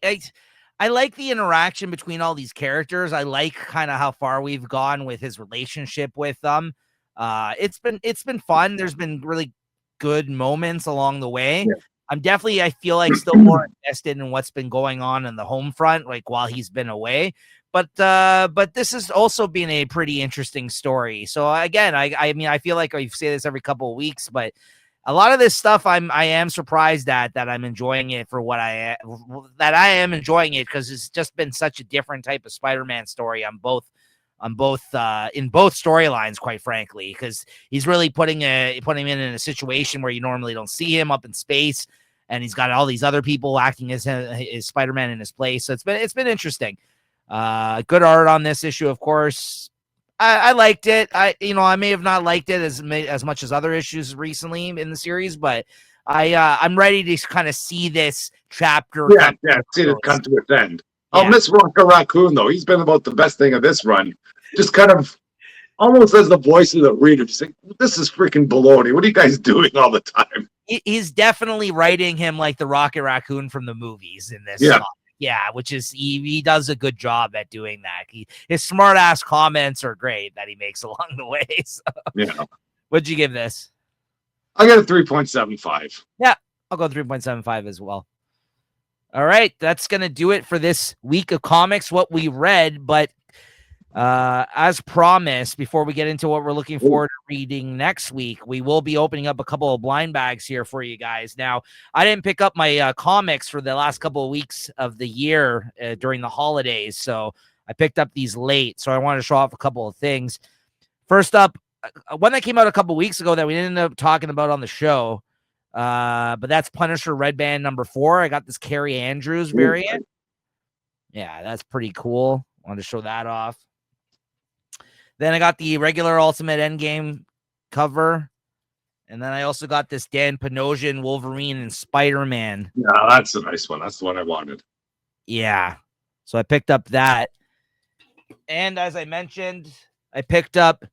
I like the interaction between all these characters. I like kind of how far we've gone with his relationship with them. It's been fun. There's been really good moments along the way. Yeah. I feel like still more invested in what's been going on in the home front, like while he's been away. But this has also been a pretty interesting story. So again, I mean, I feel like I say this every couple of weeks, but a lot of this stuff I am surprised at that I'm enjoying it for what I am enjoying it because it's just been such a different type of Spider-Man story in both storylines, quite frankly, because he's really putting him in a situation where you normally don't see him up in space, and he's got all these other people acting as Spider-Man in his place. So it's been interesting. Good art on this issue, of course. I liked it. I may have not liked it as much as other issues recently in the series, but I'm ready to kind of see this chapter. See it come to its end. Yeah. I'll miss Rocket Raccoon though. He's been about the best thing of this run. Just kind of almost as the voice of the reader, just like, this is freaking baloney. What are you guys doing all the time? He's definitely writing him like the Rocket Raccoon from the movies in this. Yeah. Song. Yeah, which is he does a good job at doing that. His smart ass comments are great that he makes along the way. So. Yeah. What'd you give this? I got a 3.75. Yeah, I'll go 3.75 as well. All right, that's gonna do it for this week of comics. What we read, but as promised, before we get into what we're looking forward to reading next week, we will be opening up a couple of blind bags here for you guys. Now, I didn't pick up my comics for the last couple of weeks of the year during the holidays, so I picked up these late. So I wanted to show off a couple of things. First up, one that came out a couple of weeks ago that we didn't end up talking about on the show, but that's Punisher Red Band #4. I got this Carrie Andrews variant. Yeah, that's pretty cool. Wanted to show that off. Then I got the regular Ultimate Endgame cover. And then I also got this Dan Panosian Wolverine and Spider-Man. Yeah, that's a nice one. That's the one I wanted. Yeah. So I picked up that. And as I mentioned, I picked up,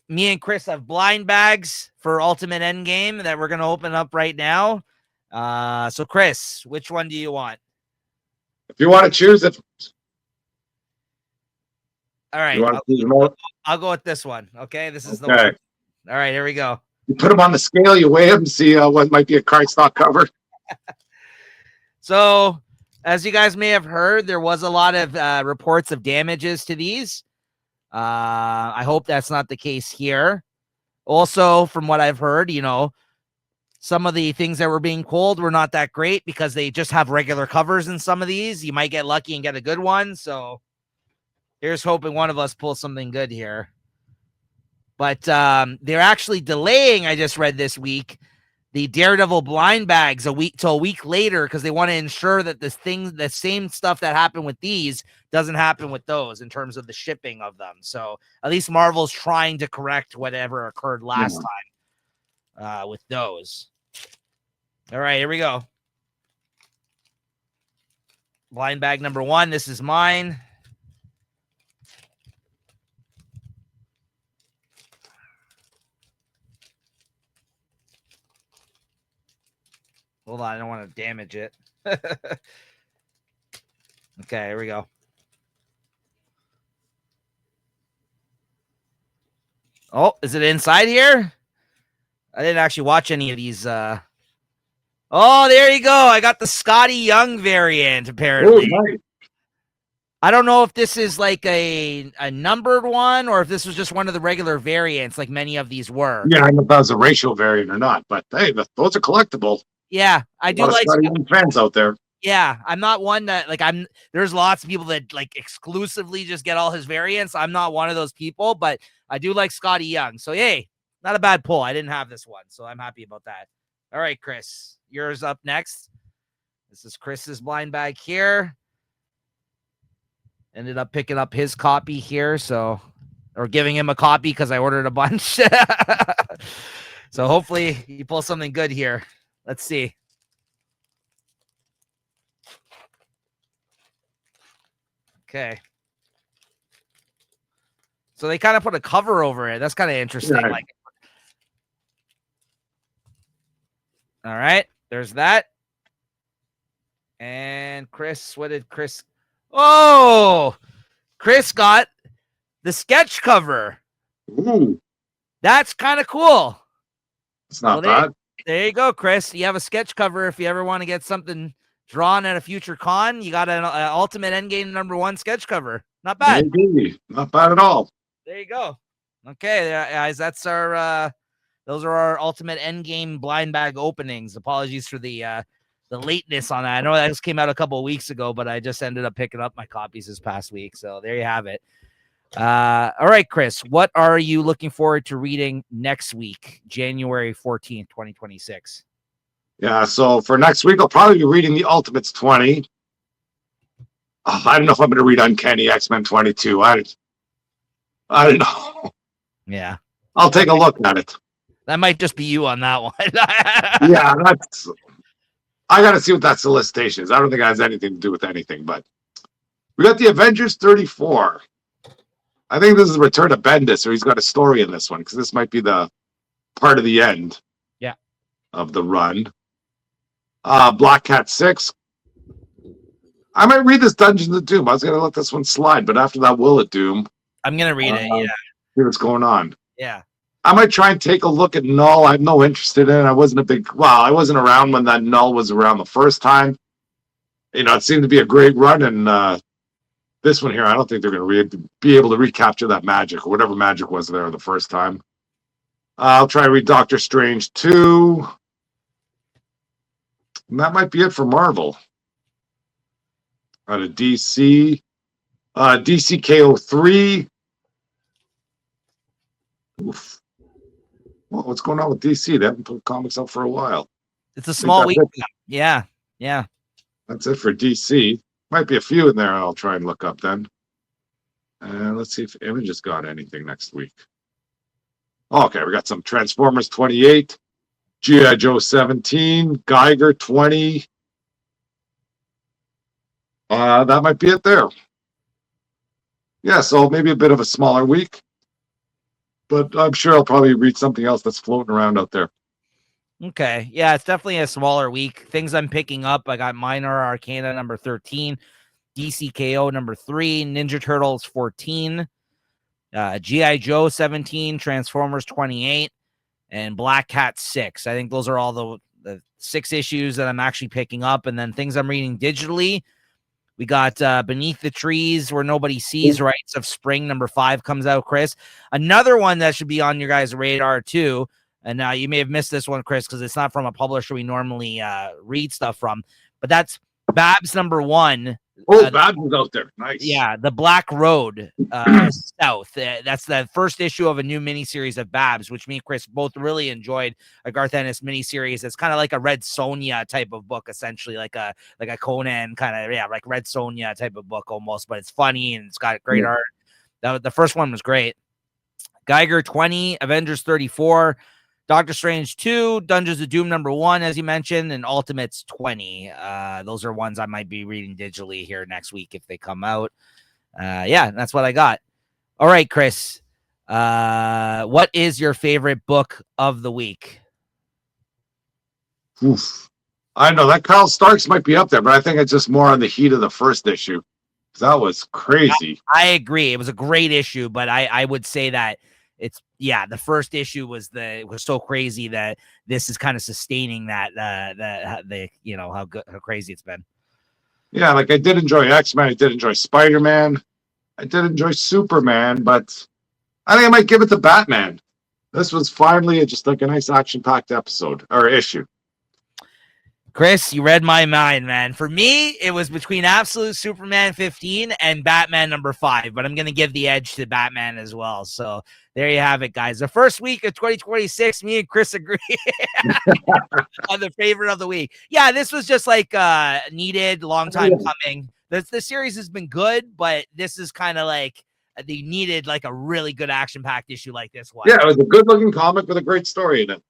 me and Chris have blind bags for Ultimate Endgame that we're going to open up right now. So Chris, which one do you want? If you want to choose it. All right, I'll go with this one. Okay, this is the one. All right, here we go. You put them on the scale, you weigh them, see what might be a cardstock cover. So, as you guys may have heard, there was a lot of reports of damages to these. I hope that's not the case here. Also, from what I've heard, some of the things that were being pulled were not that great because they just have regular covers in some of these. You might get lucky and get a good one. So here's hoping one of us pulls something good here. But they're actually delaying, I just read this week, the Daredevil blind bags a week later because they want to ensure that the same stuff that happened with these doesn't happen with those in terms of the shipping of them. So at least Marvel's trying to correct whatever occurred last time. With those. All right, here we go. Blind bag number 1. This is mine. Hold on, I don't want to damage it. Okay, here we go. Oh, is it inside here? I didn't actually watch any of these. Oh, there you go. I got the Scotty Young variant, apparently. Oh, nice. I don't know if this is like a numbered one or if this was just one of the regular variants, like many of these were. Yeah, I don't know if that was a racial variant or not, but hey, those are collectible. Yeah, I do like Scotty fans out there. Yeah, I'm not one that there's lots of people that like exclusively just get all his variants. I'm not one of those people, but I do like Scotty Young. So, yay. Not a bad pull. I didn't have this one, so I'm happy about that. All right, Chris, yours up next. This is Chris's blind bag here. Ended up picking up his copy here, or giving him a copy because I ordered a bunch. So hopefully you pull something good here. Let's see. Okay. So they kind of put a cover over it. That's kind of interesting. Right. Like, all right, there's that. And Chris, what did Chris? Oh, Chris got the sketch cover. Ooh, That's kind of cool. it's not bad. There you go, Chris. You have a sketch cover if you ever want to get something drawn at a future con. You got an Ultimate Endgame #1 sketch cover. Not bad. Maybe. Not bad at all. There you go. Okay, guys, that's our those are our Ultimate Endgame blind bag openings. Apologies for the lateness on that. I know that just came out a couple of weeks ago, but I just ended up picking up my copies this past week. So there you have it. All right, Chris, what are you looking forward to reading next week, January 14th, 2026? Yeah, so for next week, I'll probably be reading the Ultimates 20. I don't know if I'm going to read Uncanny X-Men 22. I don't know. Yeah. I'll take a look at it. That might just be you on that one. Yeah, I got to see what that solicitation is. I don't think it has anything to do with anything, but we got the Avengers 34. I think this is a return of Bendis, or he's got a story in this one, because this might be the part of the end of the run. Black Cat 6. I might read this Dungeons of Doom. I was going to let this one slide, but after that, Will of Doom. I'm going to read it, yeah. See what's going on. Yeah. I might try and take a look at Null. I have no interest in it. I wasn't I wasn't around when that Null was around the first time. It seemed to be a great run, and this one here, I don't think they're going to be able to recapture that magic, or whatever magic was there the first time. I'll try and read Doctor Strange 2. And that might be it for Marvel. Out of DC. DCKO3. Oof. Well, what's going on with DC? They haven't put comics up for a while. It's a small week. Yeah. That's it for DC. Might be a few in there I'll try and look up then. And let's see if Image has got anything next week. Okay, we got some Transformers 28, G.I. Joe 17, Geiger 20. That might be it there. Yeah, so maybe a bit of a smaller week. But I'm sure I'll probably read something else that's floating around out there. Okay. Yeah, it's definitely a smaller week. Things I'm picking up, I got Minor Arcana number 13, DCKO number 3, Ninja Turtles 14, G.I. Joe 17, Transformers 28, and Black Cat 6. I think those are all the 6 issues that I'm actually picking up. And then things I'm reading digitally. We got Beneath the Trees Where Nobody Sees, Rites of Spring, number 5 comes out, Chris. Another one that should be on your guys' radar, too. And now you may have missed this one, Chris, because it's not from a publisher we normally read stuff from. But that's Babs number 1. Oh, Babs is out there. Nice. Yeah, The Black Road South. That's the first issue of a new miniseries of Babs, which me and Chris both really enjoyed. A Garth Ennis miniseries. It's kind of like a Red Sonja type of book, essentially, like a Conan kind of, like Red Sonja type of book almost, but it's funny and it's got great art. The first one was great. Geiger 20, Avengers 34, Doctor Strange 2, Dungeons of Doom number 1, as you mentioned, and Ultimates 20. Those are ones I might be reading digitally here next week if they come out. Yeah, that's what I got. All right, Chris. What is your favorite book of the week? Oof. I know that Kyle Starks might be up there, but I think it's just more on the heat of the first issue. That was crazy. I agree. It was a great issue, but I would say that the first issue was so crazy that this is kind of sustaining that how crazy it's been. Yeah, like I did enjoy X-Men, I did enjoy Spider-Man, I did enjoy Superman, but I think I might give it to Batman. This was finally just like a nice action-packed episode or issue. Chris, you read my mind, man. For me, it was between Absolute Superman 15 and Batman number 5, but I'm going to give the edge to Batman as well. So there you have it, guys. The first week of 2026, me and Chris agree on the favorite of the week. Yeah, this was just like needed, long time coming. The series has been good, but this is kind of like they needed like a really good action-packed issue like this one. Yeah, it was a good-looking comic with a great story in it.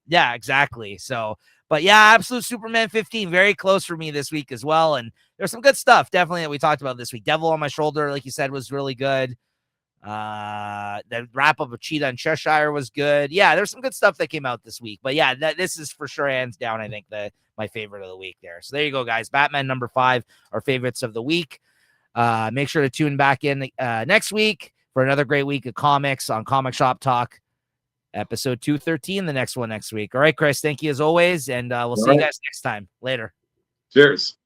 Yeah, exactly. So, but yeah, Absolute Superman 15, very close for me this week as well. And there's some good stuff, definitely, that we talked about this week. Devil on My Shoulder, like you said, was really good. The wrap-up of Cheetah and Cheshire was good. Yeah, there's some good stuff that came out this week. But yeah, this is for sure, hands down, I think, my favorite of the week there. So there you go, guys. Batman number 5, our favorites of the week. Make sure to tune back in next week for another great week of comics on Comic Shop Talk. Episode 213, the next one next week. All right, Chris, thank you as always, and we'll see you guys next time. Later. Cheers.